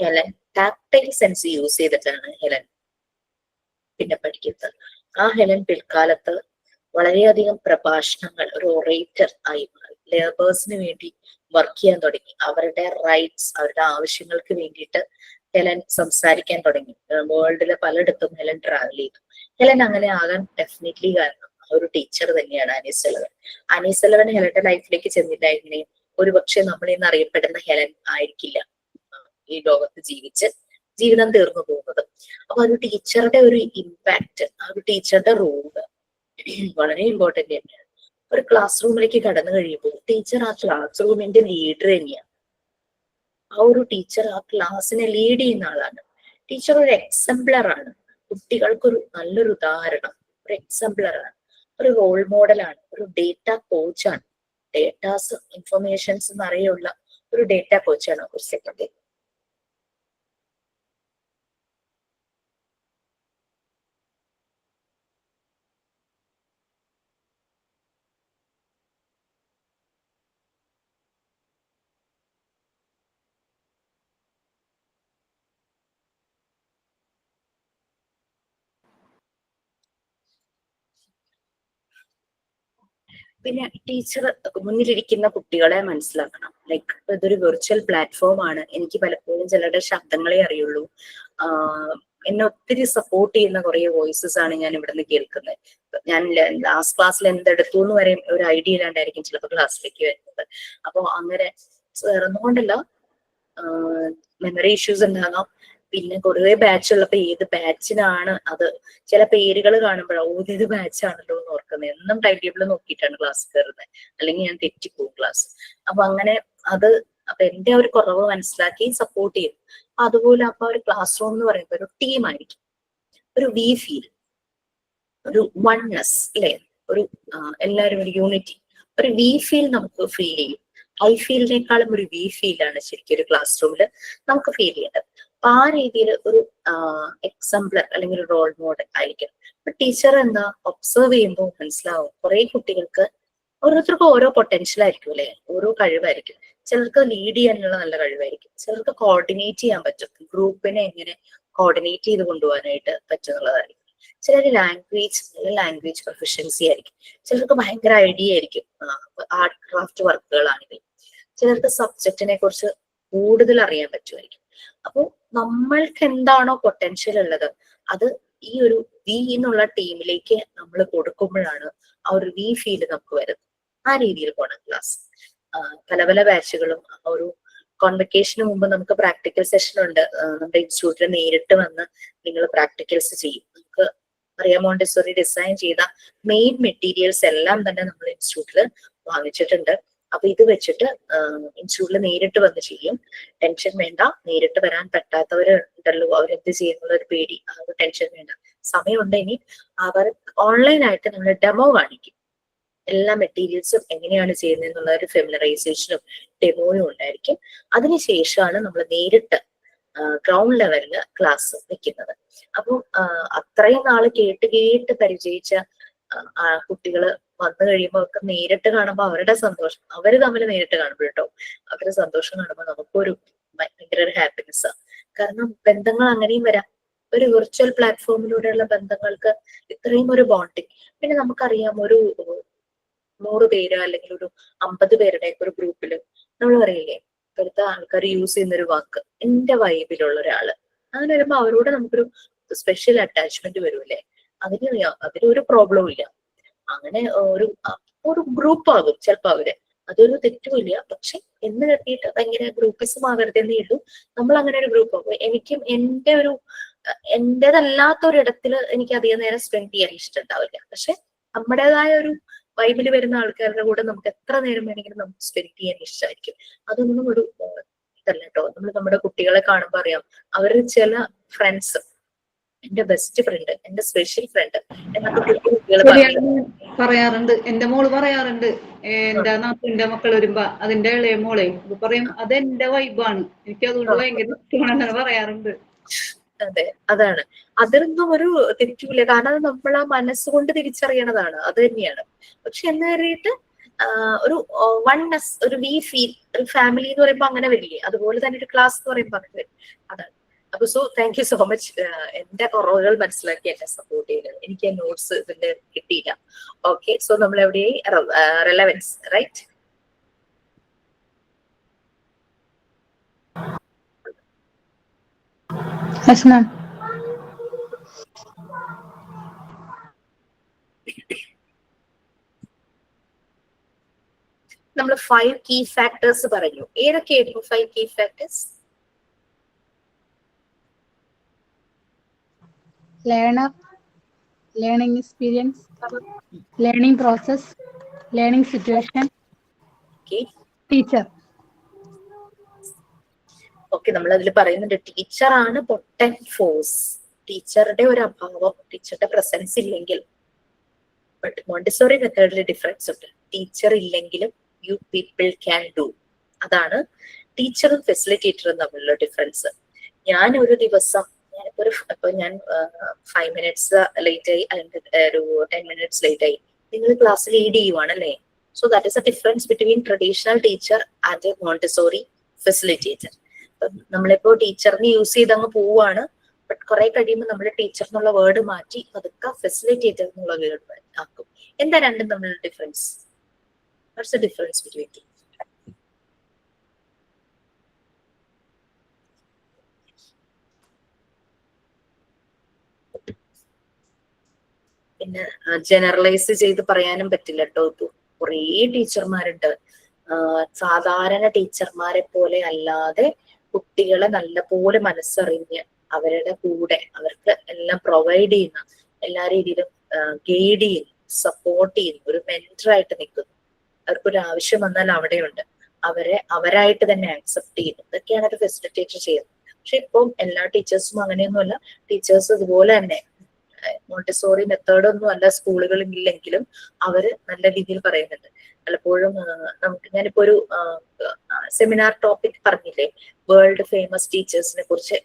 ഹെലൻ ടാക്ടൈൽ സെൻസ് യൂസ് ചെയ്തിട്ടാണ് ഹെലൻ പിന്നെ പഠിക്കുന്നത്. ആ ഹെലൻ പിൽക്കാലത്ത് വളരെയധികം പ്രഭാഷണങ്ങൾ, ഒരു ഒറേറ്റർ ആയി മാറി. ലേബേഴ്സിന് വേണ്ടി വർക്ക് ചെയ്യാൻ തുടങ്ങി. അവരുടെ റൈറ്റ്സ്, അവരുടെ ആവശ്യങ്ങൾക്ക് വേണ്ടിയിട്ട് ഹെലൻ സംസാരിക്കാൻ തുടങ്ങി. വേൾഡിലെ പലയിടത്തും ഹെലൻ ട്രാവൽ ചെയ്തു. ഹെലൻ അങ്ങനെ ആകാൻ ഡെഫിനറ്റ്ലി കാരണം ഒരു ടീച്ചർ തന്നെയാണ് ആനീസ് സെലവൻ. ആനീസ് സെലവൻ ഹെലന്റെ ലൈഫിലേക്ക് ചെന്നിട്ടായിരുന്നെങ്കിൽ ഒരുപക്ഷെ നമ്മൾ ഇന്ന് അറിയപ്പെടുന്ന ഹെലൻ ആയിരിക്കില്ല ഈ ലോകത്ത് ജീവിതം തീർന്നു പോകുന്നത്. അപ്പൊ ഒരു ടീച്ചറുടെ ഒരു ഇമ്പാക്ട്, ആ ഒരു ടീച്ചറുടെ റോള് വളരെ ഇമ്പോർട്ടന്റ് തന്നെയാണ്. ഒരു ക്ലാസ് റൂമിലേക്ക് കടന്നു കഴിയുമ്പോൾ ടീച്ചർ ആ ക്ലാസ് റൂമിന്റെ ലീഡർ തന്നെയാണ്. ആ ഒരു ടീച്ചർ ആ ക്ലാസ്സിനെ ലീഡ് ചെയ്യുന്ന ആളാണ്. ടീച്ചർ ഒരു എക്സംപ്ലർ ആണ്. കുട്ടികൾക്കൊരു നല്ലൊരു ഉദാഹരണം, ഒരു എക്സംപ്ലർ ആണ്, ഒരു റോൾ മോഡലാണ്, ഒരു ഡേറ്റ കോച്ചാണ്. ഡേറ്റാസ്, ഇൻഫർമേഷൻസ് നിറയുള്ള ഒരു ഡേറ്റ കോച്ചാണ്. ഒരു സെക്കൻഡ്. പിന്നെ ടീച്ചർ മുന്നിലിരിക്കുന്ന കുട്ടികളെ മനസ്സിലാക്കണം. ലൈക്ക് ഇതൊരു വെർച്വൽ പ്ലാറ്റ്ഫോം ആണ്. എനിക്ക് പലപ്പോഴും ചിലരുടെ ശബ്ദങ്ങളെ അറിയുള്ളൂ. എന്നെ ഒത്തിരി സപ്പോർട്ട് ചെയ്യുന്ന കുറെ വോയിസസ് ആണ് ഞാൻ ഇവിടുന്ന് കേൾക്കുന്നത്. ഞാൻ ലാസ്റ്റ് ക്ലാസ്സിൽ എന്തെടുത്തു എന്ന് വരെ ഒരു ഐഡിയ ഇല്ലാണ്ടായിരിക്കും ചിലപ്പോൾ ക്ലാസ്സിലേക്ക് വരുന്നത്. അപ്പൊ അങ്ങനെ വേറൊന്നുകൊണ്ടല്ല, മെമ്മറി ഇഷ്യൂസ് ഉണ്ടാകാം. പിന്നെ കുറേ ബാച്ച് ഉള്ളപ്പോ ഏത് ബാച്ചിനാണ് അത്, ചില പേരുകൾ കാണുമ്പോഴാണ് ഏത് ബാച്ചാണല്ലോ എന്ന് ഓർക്കുന്നത്. എന്നും ടൈം ടേബിൾ നോക്കിയിട്ടാണ് ക്ലാസ് കയറുന്നത്, അല്ലെങ്കിൽ ഞാൻ തെറ്റിപ്പോകും ക്ലാസ്. അപ്പൊ അങ്ങനെ അപ്പൊ എന്റെ ഒരു കുറവ് മനസ്സിലാക്കി സപ്പോർട്ട് ചെയ്യും. അതുപോലെ അപ്പൊ ഒരു ക്ലാസ് റൂം എന്ന് പറയുമ്പോൾ ഒരു ടീം ആയിരിക്കും, ഒരു വി ഫീൽ, ഒരു വൺനെസ് അല്ലെ, ഒരു എല്ലാവരും ഒരു യൂണിറ്റി, ഒരു വി ഫീൽ നമുക്ക് ഫീൽ ചെയ്യും. ഐ ഫീലിനേക്കാളും ഒരു വി ഫീലാണ് ശരിക്കും ഒരു ക്ലാസ് റൂമിൽ നമുക്ക് ഫീൽ ചെയ്യേണ്ടത്. അപ്പൊ ആ രീതിയിൽ ഒരു എക്സാമ്പിളർ അല്ലെങ്കിൽ ഒരു റോൾ മോഡൽ ആയിരിക്കും. അപ്പൊ ടീച്ചർ എന്താ ഒബ്സർവ് ചെയ്യുമ്പോൾ മനസ്സിലാവും കുറെ കുട്ടികൾക്ക് ഓരോരുത്തർക്കും ഓരോ പൊട്ടൻഷ്യൽ ആയിരിക്കും അല്ലെ, ഓരോ കഴിവായിരിക്കും. ചിലർക്ക് ലീഡ് ചെയ്യാനുള്ള നല്ല കഴിവായിരിക്കും, ചിലർക്ക് കോർഡിനേറ്റ് ചെയ്യാൻ പറ്റും, ഗ്രൂപ്പിനെ എങ്ങനെ കോർഡിനേറ്റ് ചെയ്ത് കൊണ്ടുപോകാനായിട്ട് പറ്റുന്നുള്ളതായിരിക്കും. ചിലർ നല്ല ലാംഗ്വേജ് പ്രൊഫഷൻസി ആയിരിക്കും, ചിലർക്ക് ഭയങ്കര ഐഡിയ ആയിരിക്കും, ആർട്ട് ക്രാഫ്റ്റ് വർക്കുകളാണെങ്കിൽ. ചിലർക്ക് സബ്ജക്റ്റിനെ കുറിച്ച് കൂടുതൽ അറിയാൻ പറ്റുമായിരിക്കും. അപ്പോൾ നമ്മൾക്ക് എന്താണോ പൊട്ടൻഷ്യൽ ഉള്ളത് അത് ഈ ഒരു വി എന്നുള്ള ടീമിലേക്ക് നമ്മൾ കൊടുക്കുമ്പോഴാണ് ആ ഒരു വി ഫീൽ നമുക്ക് വരുന്നത്. ആ രീതിയിൽ പോകണം ക്ലാസ്. പല പല ബാച്ചുകളും ഒരു കോൺവെക്കേഷന് മുമ്പ് നമുക്ക് പ്രാക്ടിക്കൽ സെഷൻ ഉണ്ട്. നമ്മുടെ ഇൻസ്റ്റിറ്റ്യൂട്ടിൽ നേരിട്ട് വന്ന് നിങ്ങൾ പ്രാക്ടിക്കൽസ് ചെയ്യും. നമുക്ക് അറിയാം, മോണ്ടിസോറി ഡിസൈൻ ചെയ്ത മെയിൻ മെറ്റീരിയൽസ് എല്ലാം തന്നെ നമ്മൾ ഇൻസ്റ്റിറ്റ്യൂട്ടിൽ വാങ്ങിച്ചിട്ടുണ്ട്. അപ്പൊ ഇത് വെച്ചിട്ട് ഇൻസ്റ്റിറ്റ്യൂട്ടിൽ നേരിട്ട് വന്ന് ചെയ്യും. ടെൻഷൻ വേണ്ട, നേരിട്ട് വരാൻ പറ്റാത്തവരുണ്ടല്ലോ, അവരെന്ത് ചെയ്യുന്നുള്ള ഒരു പേടി, ആ ഒരു ടെൻഷൻ വേണ്ട. സമയമുണ്ട്. ഇനി അവർ ഓൺലൈനായിട്ട് നമ്മൾ ഡെമോ കാണിക്കും. എല്ലാ മെറ്റീരിയൽസും എങ്ങനെയാണ് ചെയ്യുന്നത് എന്നുള്ള ഒരു ഫെമിലറൈസേഷനും ഡെമോയും ഉണ്ടായിരിക്കും. അതിനുശേഷമാണ് നമ്മൾ നേരിട്ട് ഗ്രൗണ്ട് ലെവലില് ക്ലാസ് വെക്കുന്നത്. അപ്പോൾ അത്രയും നാള് കേട്ട് പരിചയിച്ച കുട്ടികള് വന്നു കഴിയുമ്പോൾ അവർക്ക് നേരിട്ട് കാണുമ്പോൾ അവരുടെ സന്തോഷം, അവര് തമ്മിൽ നേരിട്ട് കാണുമ്പോൾ കേട്ടോ, അവരുടെ സന്തോഷം കാണുമ്പോൾ നമുക്കൊരു ഭയങ്കര ഒരു ഹാപ്പിനെസ്. കാരണം ബന്ധങ്ങൾ അങ്ങനെയും വരാം. ഒരു വിർച്വൽ പ്ലാറ്റ്ഫോമിലൂടെയുള്ള ബന്ധങ്ങൾക്ക് ഇത്രയും ഒരു ബോണ്ടിങ്. പിന്നെ നമുക്കറിയാം, ഒരു 100 പേര് അല്ലെങ്കിൽ ഒരു 50 പേരുടെ ഒരു ഗ്രൂപ്പില് നമ്മൾ പറയില്ലേ, ഇപ്പോഴത്തെ ആൾക്കാർ യൂസ് ചെയ്യുന്നൊരു വാക്ക് എന്റെ വൈബിലുള്ള ഒരാള്, അങ്ങനെ വരുമ്പോ അവരോട് നമുക്കൊരു സ്പെഷ്യൽ അറ്റാച്ച്മെന്റ് വരുമല്ലേ. അതിനൊരു പ്രോബ്ലവും ഇല്ല. അങ്ങനെ ഒരു ഗ്രൂപ്പ് ആകും ചിലപ്പോ അവര്, അതൊരു തെറ്റുമില്ല. പക്ഷെ എന്ന് കരുതിയിട്ട് ഭയങ്കര ഗ്രൂപ്പിസം ആവരുതെന്നേ ഉള്ളൂ. നമ്മൾ അങ്ങനെ ഒരു ഗ്രൂപ്പ് ആകും. എനിക്കും എന്റേതല്ലാത്തൊരിടത്തില് എനിക്ക് അധികം നേരം സ്പെൻഡ് ചെയ്യാൻ ഇഷ്ടമുണ്ടാവില്ല. പക്ഷെ നമ്മുടേതായ ഒരു വൈബിൽ വരുന്ന ആൾക്കാരുടെ കൂടെ നമുക്ക് എത്ര നേരം വേണമെങ്കിലും നമുക്ക് സ്പെൻഡ് ചെയ്യാൻ ഇഷ്ടമായിരിക്കും. അതൊന്നും ഒരു അല്ല കേട്ടോ. നമ്മൾ നമ്മുടെ കുട്ടികളെ കാണുമ്പോൾ അറിയാം, അവര് ചില ഫ്രണ്ട്സ്, എന്റെ ബെസ്റ്റ് ഫ്രണ്ട്, എന്റെ സ്പെഷ്യൽ ഫ്രണ്ട് എന്നൊക്കെ കുട്ടികൾ പറയും. പറയാറുണ്ട്, എന്റെ മോള് പറയാറുണ്ട്. എന്റെ നാത്തിന്റെ മക്കൾ വരുമ്പോ അതിന്റെ ഇളയ മോളെ ഇത് പറയും, അതെന്റെ വൈബാണ്, എനിക്ക് അതുകൊണ്ട് ഭയങ്കര ഇഷ്ടമാണ് അങ്ങനെ പറയാറുണ്ട്. അതെ, അതാണ്. അതിലൊന്നും ഒരു തെറ്റില്ല, കാരണം അത് നമ്മൾ ആ മനസ്സുകൊണ്ട് തിരിച്ചറിയണതാണ്, അത് തന്നെയാണ്. പക്ഷെ എന്ന് കരുതിയിട്ട് ഒരു വൺനെസ്, ഒരു വി ഫീൽ, ഒരു ഫാമിലി എന്ന് പറയുമ്പോൾ അങ്ങനെ വരില്ലേ, അതുപോലെ തന്നെ ഒരു ക്ലാസ് എന്ന് പറയുമ്പോൾ അങ്ങനെ വരും. അതാണ്. അപ്പൊ so thank you so much എന്റെ കുറവുകൾ മനസ്സിലാക്കി എന്നെ സപ്പോർട്ട് ചെയ്തത്. എനിക്ക് നോട്ട്സ് ഇതിന്റെ കിട്ടിയില്ല. ഓക്കെ, സോ നമ്മൾ എവിടെയായി? Relevance, right? Yes, ma'am. നമ്മൾ 5 കീ ഫാക്ടേഴ്സ് പറഞ്ഞു. ഏതൊക്കെയായിരുന്നു 5 key factors? Learner, learning experience, learning process, learning situation, teacher. Okay, നമ്മൾ അതിൽ പറയുന്നുണ്ട് ടീച്ചറാണ് പൊട്ടൻറ്റ് ഫോഴ്സ്. ടീച്ചറുടെ ഒരു അഭാവം, ടീച്ചറുടെ പ്രസൻസ് ഇല്ലെങ്കിൽ, ബട്ട് മോണ്ടിസോറി മെത്തേഡിൽ ഡിഫറൻസ് ഉണ്ട്. ടീച്ചർ ഇല്ലെങ്കിലും യു പീപ്പിൾ ക്യാൻ ഡു. അതാണ് ടീച്ചറും ഫെസിലിറ്റേറ്ററും തമ്മിലുള്ള ഡിഫറൻസ്. ഞാൻ ഒരു ദിവസം ഞാൻ 5 മിനിറ്റ്സ് ലേറ്റ് ആയി, അല്ലെങ്കിൽ ഒരു 10 മിനിറ്റ്സ് ലേറ്റ് ആയി, നിങ്ങൾ ക്ലാസ് ലീഡ് ചെയ്യുവാണല്ലേ. So that is a difference between traditional teacher and Montessori facilitator. നമ്മളിപ്പോ ടീച്ചറിന് യൂസ് ചെയ്ത് അങ്ങ് പോവാണ്, ബട്ട് കുറെ കഴിയുമ്പോൾ നമ്മൾ ടീച്ചർ എന്നുള്ള വേർഡ് മാറ്റി അതൊക്കെ ഫെസിലിറ്റേറ്റർ എന്നുള്ള വേർഡ് ആക്കും. എന്താ രണ്ടും തമ്മിലുള്ള difference? What's the difference between two? പിന്നെ ജനറലൈസ് ചെയ്ത് പറയാനും പറ്റില്ല കേട്ടോ. ഇപ്പൊ കുറേ ടീച്ചർമാരുണ്ട്, സാധാരണ ടീച്ചർമാരെ പോലെ അല്ലാതെ കുട്ടികളെ നല്ലപോലെ മനസ്സറിഞ്ഞ് അവരുടെ കൂടെ അവർക്ക് എല്ലാം പ്രൊവൈഡ് ചെയ്യുന്ന, എല്ലാ രീതിയിലും ഗൈഡ് ചെയ്യുന്നു, സപ്പോർട്ട് ചെയ്യുന്നു, ഒരു മെന്ററായിട്ട് നിൽക്കുന്നു. അവർക്കൊരു ആവശ്യം വന്നാൽ അവിടെയുണ്ട്, അവരായിട്ട് തന്നെ ആക്സെപ്റ്റ് ചെയ്യുന്നു. ഇതൊക്കെയാണ് ഒരു ഫെസിലിറ്റേറ്റർ ചെയ്യുന്നത്. പക്ഷെ ഇപ്പം എല്ലാ ടീച്ചേഴ്സും അങ്ങനെയൊന്നുമല്ല. ടീച്ചേഴ്സ് ഇതുപോലെ തന്നെ മോണ്ടിസോറി മെത്തേഡൊന്നും അല്ല സ്കൂളുകളിൽ ഇല്ലെങ്കിലും അവര് നല്ല രീതിയിൽ പറയുന്നുണ്ട്. പലപ്പോഴും ഞാനിപ്പോ ഒരു സെമിനാർ ടോപ്പിക് പറഞ്ഞില്ലേ, വേൾഡ് ഫേമസ് ടീച്ചേഴ്സിനെ കുറിച്ച്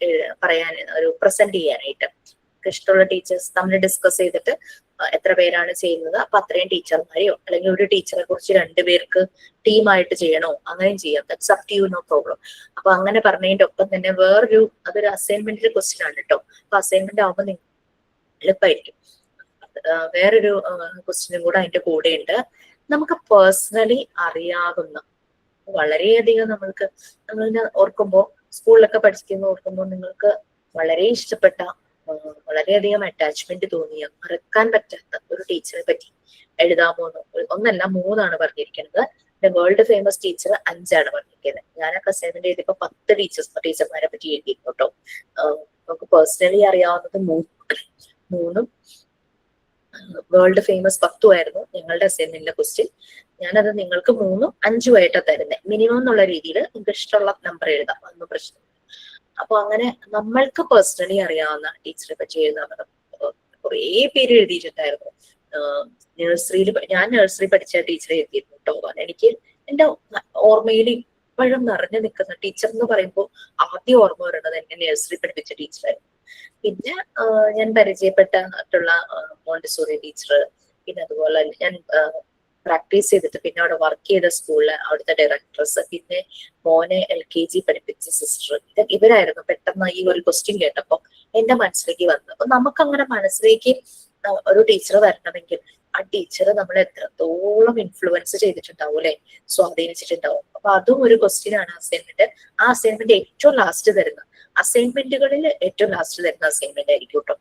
പറയാൻ, ഒരു പ്രസന്റ് ചെയ്യാനായിട്ട് ഇഷ്ടമുള്ള ടീച്ചേഴ്സ് തമ്മിൽ ഡിസ്കസ് ചെയ്തിട്ട് എത്ര പേരാണ് ചെയ്യുന്നത്, അപ്പൊ അത്രയും ടീച്ചർമാരെയോ അല്ലെങ്കിൽ ഒരു ടീച്ചറെ കുറിച്ച് 2 പേർക്ക് ടീമായിട്ട് ചെയ്യണോ, അങ്ങനെയും ചെയ്യാം. That's up to you, no problem. അപ്പൊ അങ്ങനെ പറഞ്ഞതിന്റെ ഒപ്പം തന്നെ അതൊരു അസൈൻമെന്റിന്റെ ക്വസ്റ്റ്യൻ ആണ് കേട്ടോ. അപ്പൊ അസൈൻമെന്റ് ആവുമ്പോൾ നിങ്ങൾക്ക് എളുപ്പമായിരിക്കും. വേറൊരു ക്വസ്റ്റ്യനും കൂടെ അതിന്റെ കൂടെ ഉണ്ട്. നമുക്ക് പേഴ്സണലി അറിയാവുന്ന വളരെയധികം നമ്മളിനെ ഓർക്കുമ്പോൾ, സ്കൂളിലൊക്കെ പഠിക്കുന്ന ഓർക്കുമ്പോൾ നിങ്ങൾക്ക് വളരെ ഇഷ്ടപ്പെട്ട, വളരെയധികം അറ്റാച്ച്മെന്റ് തോന്നിയ, മറക്കാൻ പറ്റാത്ത ഒരു ടീച്ചറെ പറ്റി എഴുതാമോ? ഒന്നല്ല 3 പറഞ്ഞിരിക്കുന്നത്. വേൾഡ് ഫേമസ് ടീച്ചർ 5 പറഞ്ഞിരിക്കുന്നത്. ഞാനൊക്കെ അസൈൻമെന്റ് ചെയ്തപ്പോ 10 ടീച്ചർമാരെ പറ്റി എഴുതിയിരുന്നു കേട്ടോ. നമുക്ക് പേഴ്സണലി അറിയാവുന്നത് 3ഉം വേൾഡ് ഫേമസ് 10 ആയിരുന്നു ഞങ്ങളുടെ അസൈൻമെന്റിലെ ക്വസ്റ്റ്യൻ. ഞാനത് നിങ്ങൾക്ക് 3ഉം 5ഉം ആയിട്ടാണ് തരുന്നത്. മിനിമം എന്നുള്ള രീതിയിൽ നിങ്ങൾക്ക് ഇഷ്ടമുള്ള നമ്പർ എഴുതാം, ഒന്നും പ്രശ്നമില്ല. അപ്പൊ അങ്ങനെ നമ്മൾക്ക് പേഴ്സണലി അറിയാവുന്ന ടീച്ചറെ പറ്റി എഴുതാൻ കുറേ പേര് എഴുതിയിട്ടുണ്ടായിരുന്നു. ഞാൻ നഴ്സറി പഠിച്ച ടീച്ചറെ എഴുതിയിരുന്നു കേട്ടോ. എനിക്ക് എന്റെ ഓർമ്മയിൽ ഇപ്പോഴും നിറഞ്ഞു നിൽക്കുന്ന ടീച്ചർ എന്ന് പറയുമ്പോൾ ആദ്യം ഓർമ്മ വരുന്നത് എന്നെ നഴ്സറി പഠിപ്പിച്ച ടീച്ചറായിരുന്നു. പിന്നെ ഞാൻ പരിചയപ്പെട്ടിട്ടുള്ള മോണ്ടിസോറി ടീച്ചർ, പിന്നെ അതുപോലെ ഞാൻ പ്രാക്ടീസ് ചെയ്തിട്ട് പിന്നെ അവിടെ വർക്ക് ചെയ്ത സ്കൂളിലെ അവിടുത്തെ ഡയറക്ടേഴ്സ്, പിന്നെ മോനെ LKG പഠിപ്പിച്ച സിസ്റ്റർ, ഇവരായിരുന്നു പെട്ടെന്ന് ഈ ഒരു ക്വസ്റ്റ്യൻ കേട്ടപ്പോ എന്റെ മനസ്സിലേക്ക് വന്നത്. അപ്പൊ നമുക്കങ്ങനെ മനസ്സിലേക്ക് ഒരു ടീച്ചർ വരണമെങ്കിൽ ആ ടീച്ചർ നമ്മളെ എത്രത്തോളം ഇൻഫ്ലുവൻസ് ചെയ്തിട്ടുണ്ടാവും, അല്ലെ, സ്വാധീനിച്ചിട്ടുണ്ടാവും. അപ്പൊ അതും ഒരു ക്വസ്റ്റ്യൻ ആണ് അസൈൻമെന്റ്. ആ അസൈൻമെന്റ് ഏറ്റവും ലാസ്റ്റ് തരുന്ന അസൈൻമെന്റുകളിൽ ഏറ്റവും ലാസ്റ്റ് തരുന്ന അസൈൻമെന്റ് ആയിരിക്കും കേട്ടോ.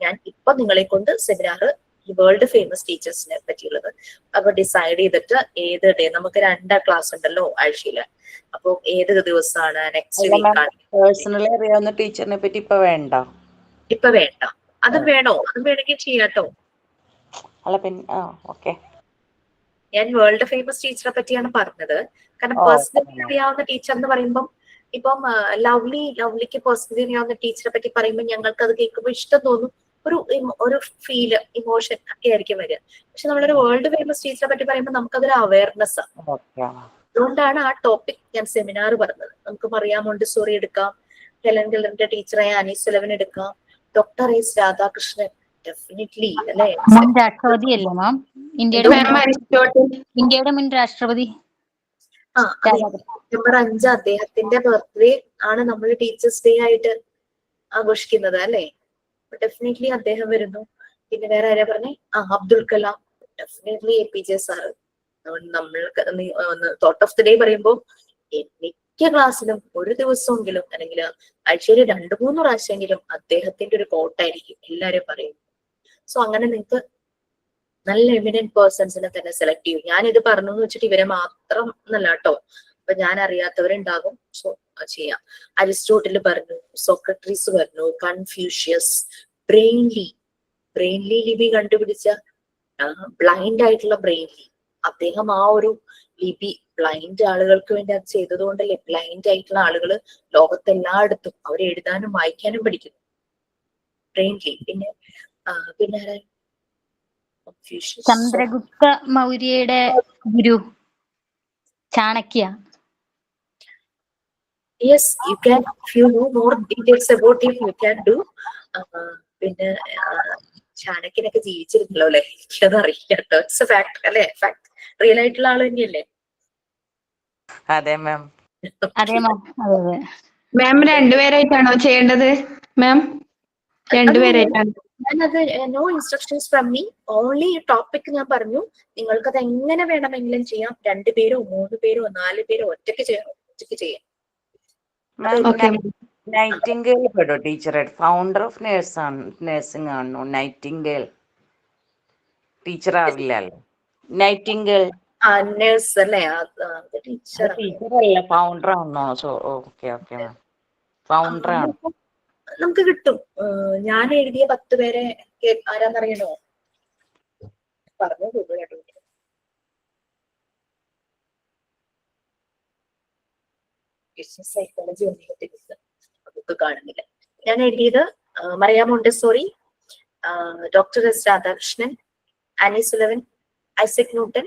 ഞാൻ ഇപ്പൊ നിങ്ങളെ കൊണ്ട് സെമിനാർ ഈ വേൾഡ് ഫേമസ് ടീച്ചേഴ്സിനെ പറ്റിയുള്ളത് അപ്പൊ ഡിസൈഡ് ചെയ്തിട്ട് ഏത് ഡേ, നമുക്ക് 2 ക്ലാസ് ഉണ്ടല്ലോ ആഴ്ചയില്, അപ്പൊ ഏത് ദിവസമാണ് നെക്സ്റ്റ് വീക്ക് ആണ്. പേഴ്സണലി അറിയാവുന്ന ടീച്ചറിനെ പറ്റി ഇപ്പൊ വേണ്ട. അത് വേണോ? അത് വേണമെങ്കിൽ ചെയ്യാട്ടോ. അല്ല പിന്നെ ഓക്കെ, ഞാൻ വേൾഡ് ഫേമസ് ടീച്ചറെ പറ്റിയാണ് പറഞ്ഞത്. കാരണം പേഴ്സണലി അറിയാവുന്ന ടീച്ചർ എന്ന് പറയുമ്പോൾ ഇപ്പം ലവ്ലിക്ക് പേഴ്സണലി അറിയാവുന്ന ടീച്ചറെ പറ്റി പറയുമ്പോൾ ഞങ്ങൾക്ക് അത് കേൾക്കുമ്പോൾ ഇഷ്ടം തോന്നും, ഒരു ഫീല് ഇമോഷൻ ഒക്കെ ആയിരിക്കും വരിക. പക്ഷെ നമ്മളൊരു വേൾഡ് ഫേമസ് ടീച്ചറെ പറ്റി പറയുമ്പോൾ നമുക്കതൊരു അവയർനെസ് ആണ്. അതുകൊണ്ടാണ് ആ ടോപ്പിക് ഞാൻ സെമിനാർ പറഞ്ഞത്. നമുക്ക് മറിയാം മോണ്ടിസോറി എടുക്കാം, ഹെലൻ കെല്ലറിന്റെ ടീച്ചറായ അനീസ് സുലൈമാൻ എടുക്കാം, ഡോക്ടർ എസ് രാധാകൃഷ്ണൻ ഡെഫിനറ്റ്ലി അല്ലെ, മുൻ രാഷ്ട്രപതി അല്ലേ മാം? ഇന്ത്യയുടെ മുൻ രാഷ്ട്രപതി. സെപ്റ്റംബർ 5 അദ്ദേഹത്തിന്റെ ബർത്ത്ഡേ ആണ് നമ്മൾ ടീച്ചേഴ്സ് ഡേ ആയിട്ട് ആഘോഷിക്കുന്നത് അല്ലെ. ഡെഫിനറ്റ്ലി അദ്ദേഹം വരുന്നു. പിന്നെ വേറെ ആരാ പറഞ്ഞേ? Abdul Kalam, definitely APJ sir. നമ്മൾക്ക് തോട്ട് ഓഫ് ദി ഡേ പറയുമ്പോൾ മിക്ക ക്ലാസ്സിലും ഒരു ദിവസമെങ്കിലും അല്ലെങ്കിൽ ആഴ്ചയിൽ 2-3 പ്രാവശ്യമെങ്കിലും അദ്ദേഹത്തിന്റെ ഒരു കോട്ടായിരിക്കും എല്ലാരും പറയും. സോ അങ്ങനെ നിങ്ങൾക്ക് നല്ല എമിനന്റ് പേഴ്സൺസിനെ തന്നെ സെലക്ട് ചെയ്യും. ഞാനിത് പറഞ്ഞു എന്ന് വെച്ചിട്ട് ഇവരെ മാത്രം എന്നല്ല കേട്ടോ, അപ്പൊ ഞാൻ അറിയാത്തവരുണ്ടാകും. സോ ചെയ്യാം. അരിസ്റ്റോട്ടിൽ പറഞ്ഞു, സോക്രട്ടീസ് പറഞ്ഞു, കൺഫ്യൂഷ്യസ്, ബ്രെയിൻലി ലിപി കണ്ടുപിടിച്ച ബ്ലൈൻഡ് ആയിട്ടുള്ള ബ്രെയിൻലി, അദ്ദേഹം ആ ഒരു ലിപി ബ്ലൈൻഡ് ആളുകൾക്ക് വേണ്ടി അത് ചെയ്തത് കൊണ്ടല്ലേ ബ്ലൈൻഡ് ആയിട്ടുള്ള ആളുകൾ ലോകത്തെല്ലായിടത്തും അവർ എഴുതാനും വായിക്കാനും പഠിക്കുന്നു. ബ്രെയിൻലി. പിന്നെ ചന്ദ്രഗുപ്ത മൗര്യയുടെ ഗുരു Chanakya. Yes, you can, if you know more details about him you can do. പിന്നെ ചാണക്യനൊക്കെ ജീവിച്ചിരുന്നല്ലോ അല്ലെ, എനിക്കത് അറിയില്ല കേട്ടോ. ഇറ്റ്സ് എ ഫാക്ട് അല്ലെ, ഫാക്ട്. റിയൽ ആയിട്ടുള്ള ആള് തന്നെയല്ലേ? അതെ മാം. അതെ മാം. അതെ. മാം രണ്ടുപേരായിട്ടാണോ ചെയ്യേണ്ടത്? മാം രണ്ടുപേരായിട്ടാണ്. ഞാനത് no instructions from me, only topic ഞാൻ പറഞ്ഞു. നിങ്ങൾക്ക് അത് എങ്ങനെ വേണമെങ്കിലും ചെയ്യാം. 2 പേരോ 3 പേരോ 4 പേരോ ഒറ്റയ്ക്ക് ചെയ്യാം. നൈറ്റിംഗേൽ പെടോ ടീച്ചറെ? ഫൗണ്ടർ ഓഫ് നഴ്സിംഗ് ആണോ നൈറ്റിംഗേൽ? ടീച്ചർ ആവില്ലല്ലോ നൈറ്റിംഗേൽ. നേഴ്സ് അല്ലേ? ടീച്ചറല്ല, ഫൗണ്ടർ ആണോ? ഓക്കെ ഓക്കെ മാം, ഫൗണ്ടർ ആണ്. നമുക്ക് കിട്ടും. ഞാൻ എഴുതിയ 10 പേരെ ആരാന്നറിയണോ? പറഞ്ഞു കേട്ടോ. സൈക്കോളജി ബുക്ക് കാണുന്നില്ല. ഞാൻ എഴുതിയത് Mariam Montessori, doctor S Radhakrishnan, Anees Sulaiman, Isaac Newton,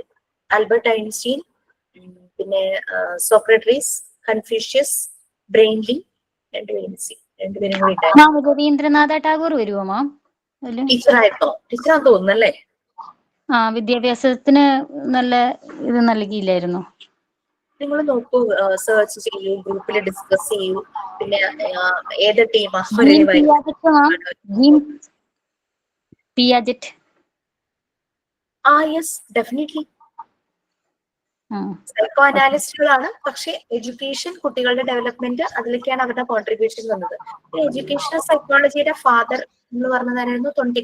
Albert Einstein, പിന്നെ സോക്രട്ടീസ്, കൺഫ്യൂഷ്യസ്, ബ്രെയിൻലി, രണ്ടുപേരും കൂടി ഉണ്ടായിരുന്നു. രവീന്ദ്രനാഥ ടാഗോർ വരുമോ മാം? ടീച്ചറായിരുന്നോ? ടീച്ചറാന്ന് തോന്നുന്നല്ലേ? വിദ്യാഭ്യാസത്തിന് നല്ല ഇത് നൽകിയില്ലായിരുന്നു. നിങ്ങൾ നോക്കൂ, സെർച്ച് ചെയ്യൂ, ഗ്രൂപ്പിൽ ഡിസ്കസ് ചെയ്യൂ. പിന്നെ ഏത് ടീമാണ്? Yes, definitely. സൈക്കോ അനാലിസ്റ്റുകളാണ്. പക്ഷെ എഡ്യൂക്കേഷൻ, കുട്ടികളുടെ ഡെവലപ്മെന്റ്, അതിലേക്കാണ് അവരുടെ കോൺട്രിബ്യൂഷൻ വന്നത്. എഡ്യൂക്കേഷണൽ സൈക്കോളജിയുടെ ഫാദർ എന്ന് പറഞ്ഞതായിരുന്നു തൊണ്ടി.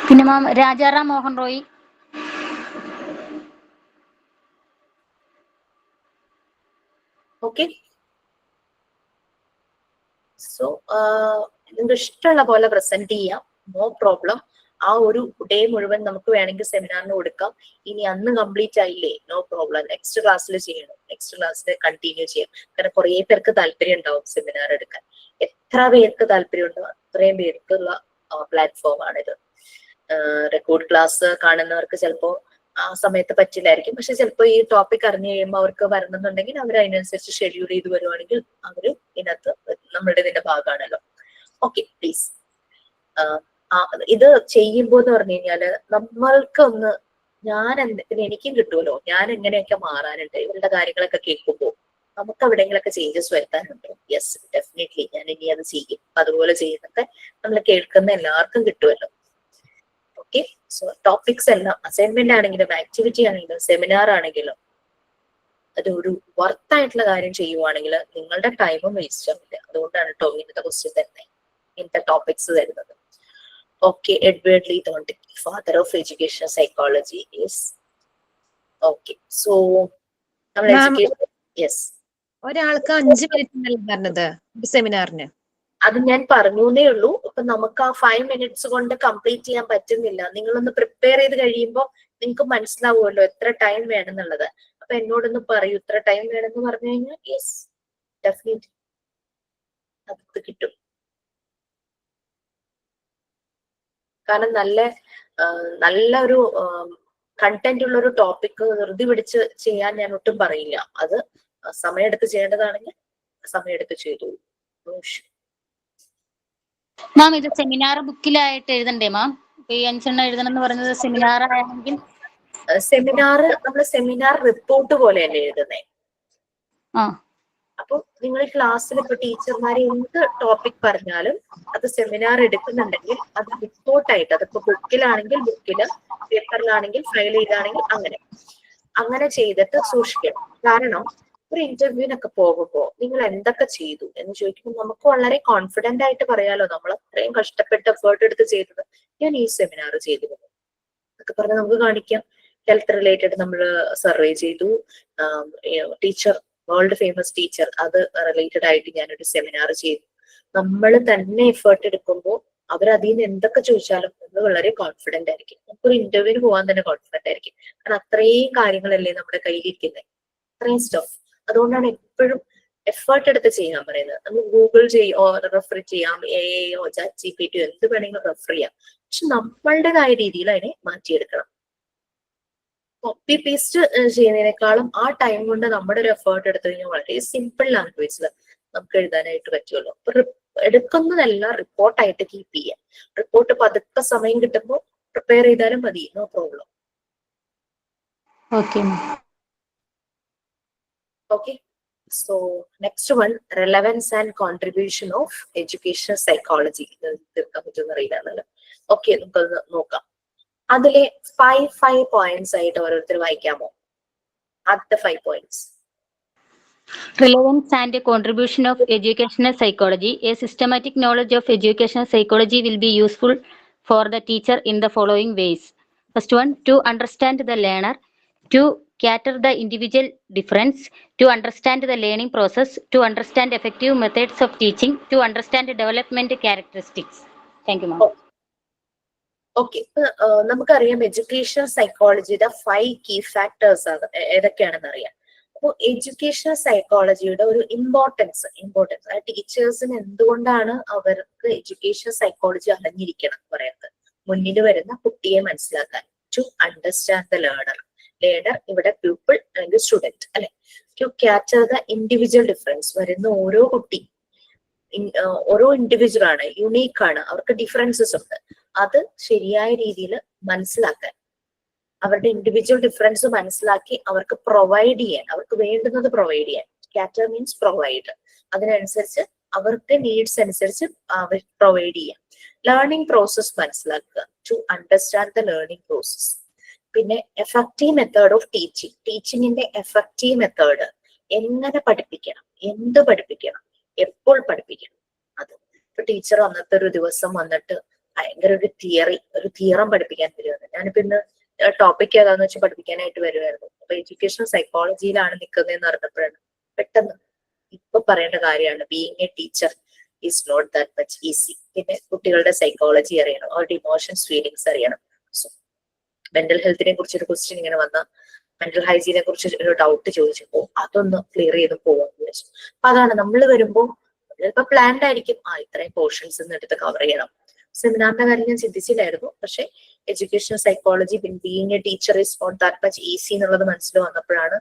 പിന്നെ മാം രാജാറാം മോഹൻ റോയ്. ഓക്കെ. സോ നിങ്ങൾക്ക് ഇഷ്ടമുള്ള പോലെ പ്രസന്റ് ചെയ്യാം, നോ പ്രോബ്ലം. ആ ഒരു ഡേ മുഴുവൻ നമുക്ക് വേണമെങ്കിൽ സെമിനാറിന് കൊടുക്കാം. ഇനി അന്ന് കംപ്ലീറ്റ് ആയില്ലേ, നോ പ്രോബ്ലം, നെക്സ്റ്റ് ക്ലാസ്സിൽ ചെയ്യണം, നെക്സ്റ്റ് ക്ലാസ്സിൽ കണ്ടിന്യൂ ചെയ്യാം. കാരണം കുറെ പേർക്ക് താല്പര്യം ഉണ്ടാവും സെമിനാർ എടുക്കാൻ. എത്ര പേർക്ക് താല്പര്യം ഉണ്ടോ അത്രയും പേർക്കുള്ള പ്ലാറ്റ്ഫോം ആണിത്. റെക്കോർഡ് ക്ലാസ് കാണുന്നവർക്ക് ചിലപ്പോ ആ സമയത്ത് പറ്റില്ലായിരിക്കും. പക്ഷെ ചിലപ്പോൾ ഈ ടോപ്പിക് അറിഞ്ഞു കഴിയുമ്പോൾ അവർക്ക് വരണമെന്നുണ്ടെങ്കിൽ അവർ അതിനനുസരിച്ച് ഷെഡ്യൂൾ ചെയ്ത് വരുവാണെങ്കിൽ അവർ ഇതിനകത്ത് നമ്മളുടെ ഇതിന്റെ ഭാഗമാണല്ലോ. Okay, please. ഇത് ചെയ്യുമ്പോൾ എന്ന് പറഞ്ഞു കഴിഞ്ഞാല് നമ്മൾക്കൊന്ന് പിന്നെ എനിക്കും കിട്ടുമല്ലോ, ഞാൻ എങ്ങനെയൊക്കെ മാറാനുണ്ട് ഇവരുടെ കാര്യങ്ങളൊക്കെ കേൾക്കുമ്പോൾ നമുക്ക് എവിടെയെങ്കിലൊക്കെ ചേഞ്ചസ് വരുത്താനുണ്ട്. യെസ്, ഡെഫിനറ്റ്ലി ഞാൻ ഇനി അത് ചെയ്യും. അതുപോലെ ചെയ്യുന്നൊക്കെ നമ്മൾ കേൾക്കുന്ന എല്ലാവർക്കും കിട്ടുമല്ലോ. ഓക്കെ. സോ ടോപ്പിക്സ് എല്ലാം അസൈൻമെന്റ് ആണെങ്കിലും ആക്ടിവിറ്റി ആണെങ്കിലും സെമിനാർ ആണെങ്കിലും അത് ഒരു വർത്തായിട്ടുള്ള കാര്യം ചെയ്യുവാണെങ്കിൽ നിങ്ങളുടെ ടൈമും വേസ്റ്റ് ആവില്ല. അതുകൊണ്ടാണ് കേട്ടോ ഇങ്ങനത്തെ ക്വസ്റ്റ്യൻ തന്നെ, ഇങ്ങനത്തെ ടോപ്പിക്സ് തരുന്നത്. ഓക്കെ. എഡ്വേർഡ് ലീ തോണ്ടി, father of education psychology. Yes. Okay. So നമ്മൾ എഡ്യൂക്കേഷൻ, യെസ്. ഒരാൾക്ക് 5 മിനിറ്റ് എന്നല്ലേ പറഞ്ഞത് സെമിനാറിന്? അത് ഞാൻ പറഞ്ഞേ ഉള്ളൂ. ഇപ്പൊ നമുക്ക് ആ 5 minutes കൊണ്ട് കംപ്ലീറ്റ് ചെയ്യാൻ പറ്റുന്നില്ല. നിങ്ങളൊന്ന് പ്രിപ്പയർ ചെയ്ത് കഴിയുമ്പോൾ നിങ്ങൾക്ക് മനസ്സിലാവുമല്ലോ എത്ര ടൈം വേണമെന്നുള്ളത്. അപ്പൊ എന്നോടൊന്ന് പറയൂ, ഇത്ര ടൈം വേണമെന്ന് പറഞ്ഞു കഴിഞ്ഞാൽ യെസ് ഡെഫിനറ്റ്ലി അത് കിട്ടും. കാരണം നല്ലൊരു കണ്ടന്റ് ഉള്ള ഒരു ടോപ്പിക് ധൃതി പിടിച്ച് ചെയ്യാൻ ഞാൻ ഒട്ടും പറയില്ല. അത് സമയമെടുത്ത് ചെയ്യേണ്ടതാണെങ്കിൽ സമയമെടുത്ത് ചെയ്തു. മാം ഇത് സെമിനാർ ബുക്കിലായിട്ട് എഴുതണ്ടേ മാം? ഈ 5 എഴുതണം എന്ന് പറഞ്ഞത് സെമിനാർ ആണെങ്കിൽ നമ്മൾ സെമിനാർ റിപ്പോർട്ട് പോലെയല്ലേ എഴുതുന്നേ. ആ അപ്പൊ നിങ്ങൾ ക്ലാസ്സിൽ ഇപ്പൊ ടീച്ചർമാരെ എന്ത് ടോപ്പിക് പറഞ്ഞാലും അത് സെമിനാർ എടുക്കുന്നുണ്ടെങ്കിൽ അത് റിപ്പോർട്ടായിട്ട്, അതിപ്പോ ബുക്കിലാണെങ്കിൽ ബുക്കില്, പേപ്പറിലാണെങ്കിൽ ഫയൽ ചെയ്താണെങ്കിൽ അങ്ങനെ ചെയ്തിട്ട് സൂക്ഷിക്കണം. കാരണം ഒരു ഇന്റർവ്യൂവിനൊക്കെ പോകുമ്പോൾ നിങ്ങൾ എന്തൊക്കെ ചെയ്തു എന്ന് ചോദിക്കുമ്പോൾ നമുക്ക് വളരെ കോൺഫിഡന്റ് ആയിട്ട് പറയാലോ, നമ്മൾ അത്രയും കഷ്ടപ്പെട്ട് എഫേർട്ട് എടുത്ത് ചെയ്തത് ഞാൻ ഈ സെമിനാർ ചെയ്തിരുന്നു എന്നൊക്കെ പറഞ്ഞ് നമുക്ക് കാണിക്കാം. ഹെൽത്ത് റിലേറ്റഡ് നമ്മൾ സർവേ ചെയ്തു, ടീച്ചർ വേൾഡ് ഫേമസ് ടീച്ചർ അത് റിലേറ്റഡ് ആയിട്ട് ഞാനൊരു സെമിനാർ ചെയ്തു. നമ്മൾ തന്നെ എഫേർട്ട് എടുക്കുമ്പോൾ അവരതിൽ നിന്ന് എന്തൊക്കെ ചോദിച്ചാലും നമ്മൾ വളരെ കോൺഫിഡന്റ് ആയിരിക്കും. നമുക്കൊരു ഇന്റർവ്യൂവിന് പോകാൻ തന്നെ കോൺഫിഡന്റ് ആയിരിക്കും. കാരണം അത്രയും കാര്യങ്ങളല്ലേ നമ്മുടെ കയ്യിലിരിക്കുന്നത്, അത്രയും സ്റ്റഫ്. അതുകൊണ്ടാണ് എപ്പോഴും എഫേർട്ട് എടുത്ത് ചെയ്യാൻ പറയുന്നത്. നമ്മൾ ഗൂഗിൾ റെഫർ ചെയ്യാം, എഐയോ ChatGPT എന്ത് വേണമെങ്കിലും റെഫർ ചെയ്യാം. പക്ഷെ നമ്മളുടേതായ രീതിയിൽ അതിനെ മാറ്റിയെടുക്കണം. കോപ്പി പേസ്റ്റ് ചെയ്യുന്നതിനേക്കാളും ആ ടൈം കൊണ്ട് നമ്മുടെ ഒരു എഫേർട്ട് എടുത്തു കഴിഞ്ഞാൽ വളരെ സിമ്പിൾ ലാംഗ്വേജിൽ നമുക്ക് എഴുതാനായിട്ട് പറ്റുമല്ലോ. എടുക്കുന്നതെല്ലാം റിപ്പോർട്ടായിട്ട് കീപ്പ് ചെയ്യാം. റിപ്പോർട്ട് പതുക്കെ സമയം കിട്ടുമ്പോൾ പ്രിപ്പയർ ചെയ്താലും മതി, no problem. Okay Okay, so next one, relevance and contribution of educational psychology. തീർക്കാൻ പറ്റുന്ന ഓക്കെ, നമുക്കത് നോക്കാം. അതിലെ 5 points ആയിട്ട് ഓരോരുത്തർ വായിക്കാമോ? ആദ്യത്തെ 5 points. Relevance and contribution of educational psychology. A systematic knowledge of educational psychology will be useful for the teacher in the following ways. First one, to understand the learner, to cater the individual difference, to understand the learning process, to understand effective methods of teaching, to understand development characteristics. Thank you, ma'am. Okay, നമുക്കറിയാം education സൈക്കോളജിയുടെ 5 key factors ആണ് ഏതൊക്കെയാണെന്ന് അറിയാം. അപ്പോൾ education സൈക്കോളജിയുടെ ഒരു importance ടീച്ചേഴ്സിന് എന്തുകൊണ്ടാണ് അവർക്ക് education psychology അറിഞ്ഞിരിക്കണം എന്ന് പറയുന്നത്, മുന്നിൽ വരുന്ന കുട്ടിയെ മനസ്സിലാക്കാൻ. ടു അണ്ടർസ്റ്റാൻഡ് ദ ലേണർ, ഇവിടെ പീപ്പിൾ അല്ലെങ്കിൽ സ്റ്റുഡന്റ് അല്ലെ. To capture the individual difference, വരുന്ന ഓരോ കുട്ടി ഓരോ ഇൻഡിവിജ്വൽ ആണ്, യുണീക്ക് ആണ്, അവർക്ക് ഡിഫറൻസസ് ഉണ്ട്. അത് ശരിയായ രീതിയിൽ മനസ്സിലാക്കാൻ, അവരുടെ ഇൻഡിവിജ്വൽ ഡിഫറൻസ് മനസ്സിലാക്കി അവർക്ക് പ്രൊവൈഡ് ചെയ്യാൻ, അവർക്ക് വേണ്ടുന്നത് പ്രൊവൈഡ് ചെയ്യാൻ. Cater means provide. അതിനനുസരിച്ച് അവർക്ക് നീഡ്സ് അനുസരിച്ച് അവർ പ്രൊവൈഡ് ചെയ്യാം. ലേണിംഗ് പ്രോസസ് മനസ്സിലാക്കുക, to understand the learning process. പിന്നെ എഫക്റ്റീവ് മെത്തേഡ് ഓഫ് ടീച്ചിങ്ങിന്റെ എഫക്റ്റീവ് മെത്തേഡ്, എങ്ങനെ പഠിപ്പിക്കണം, എന്ത് പഠിപ്പിക്കണം, എപ്പോൾ പഠിപ്പിക്കണം. അത് ഇപ്പൊ ടീച്ചർ അന്നത്തെ ഒരു ദിവസം വന്നിട്ട് ഭയങ്കര ഒരു തിയറം പഠിപ്പിക്കാൻ വരുന്നത്. ഞാനിപ്പോ ഇന്ന് ടോപ്പിക് ഏതാന്ന് വെച്ചാൽ പഠിപ്പിക്കാനായിട്ട് വരുമായിരുന്നു. അപ്പൊ എഡ്യൂക്കേഷൻ സൈക്കോളജിയിലാണ് നിൽക്കുന്നതെന്ന് പറഞ്ഞപ്പോഴാണ് പെട്ടെന്ന് ഇപ്പൊ പറയേണ്ട കാര്യമാണ്, being a teacher is not that much easy. പിന്നെ കുട്ടികളുടെ സൈക്കോളജി അറിയണം, അവരുടെ ഇമോഷൻസ് ഫീലിങ്സ് അറിയണം. സോ മെന്റൽ ഹെൽത്തിനെ കുറിച്ചൊരു ക്വസ്റ്റ്യൻ ഇങ്ങനെ വന്ന, മെന്റൽ ഹൈജീനെ കുറിച്ച് ഒരു ഡൗട്ട് ചോദിച്ചപ്പോ അതൊന്ന് ക്ലിയർ ചെയ്ത് പോകാന്ന് വിചാരിച്ചു. അപ്പൊ അതാണ് നമ്മൾ വരുമ്പോൾ ചിലപ്പോ പ്ലാൻഡ് ആയിരിക്കും, ഇത്രയും പോർഷൻസ് എടുത്ത് കവർ ചെയ്യണം. സെമിനാറിന്റെ കാര്യം ഞാൻ ചിന്തിച്ചില്ലായിരുന്നു. പക്ഷെ education psychology being a teacher is not that much easy എന്നുള്ളത് മനസ്സിൽ വന്നപ്പോഴാണ്,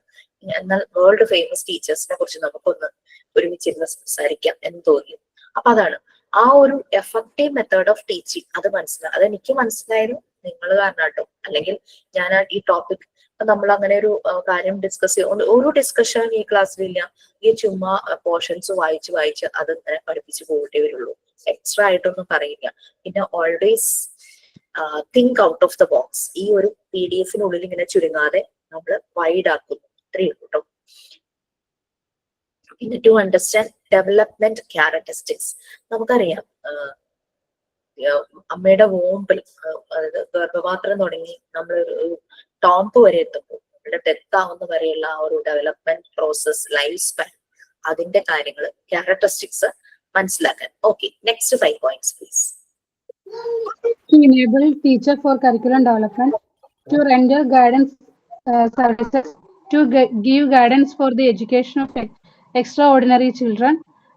എന്നാൽ വേൾഡ് ഫേമസ് ടീച്ചേഴ്സിനെ കുറിച്ച് നമുക്കൊന്ന് ഒരുമിച്ചിരുന്ന് സംസാരിക്കാം എന്ന് തോന്നി. അപ്പൊ അതാണ് ആ ഒരു എഫക്റ്റീവ് മെത്തേഡ് ഓഫ് ടീച്ചിങ്. അത് അതെനിക്ക് മനസ്സിലായിരുന്നു, നിങ്ങൾ കാരണം കേട്ടോ. അല്ലെങ്കിൽ ഞാൻ ഈ ടോപ്പിക് നമ്മൾ അങ്ങനെ ഒരു കാര്യം ഡിസ്കസ് ചെയ്യുക, ഒരു ഡിസ്കഷൻ ഈ ക്ലാസ്സിലില്ല. ഈ ചുമ്മാ പോർഷൻസ് വായിച്ച് അത് പഠിപ്പിച്ചു പോകേണ്ടി വരുള്ളൂ, എക്സ്ട്രാ ആയിട്ടൊന്നും പറയില്ല. പിന്നെ always think out of the box. ഈ ഒരു PDF-നുള്ളിൽ ഇങ്ങനെ ചുരുങ്ങാതെ നമ്മൾ വൈഡ് ആക്കുന്നു, ഇത്രയേ ഉള്ളൂ കേട്ടോ. പിന്നെ ടു അണ്ടർസ്റ്റാൻഡ് ഡെവലപ്മെന്റ് ക്യാരക്ടറിസ്റ്റിക്സ്. നമുക്കറിയാം അമ്മയുടെ വോമ്പിൽ, അതായത് ഗർഭപാത്രം തുടങ്ങി നമ്മൾ ഒരു ടോംപ് വരെ എത്തുമ്പോൾ, നമ്മുടെ ഡെത്ത് ആവുന്ന വരെയുള്ള ആ ഒരു ഡെവലപ്മെന്റ് പ്രോസസ്, ലൈഫ് സ്പാൻ, അതിന്റെ കാര്യങ്ങൾ, ക്യാരക്ടറിസ്റ്റിക്സ് മനസ്സിലാക്കാൻ. Okay, next 5 points please. To enable teacher for curriculum development, to render guidance services, to give guidance for the education of extraordinary children,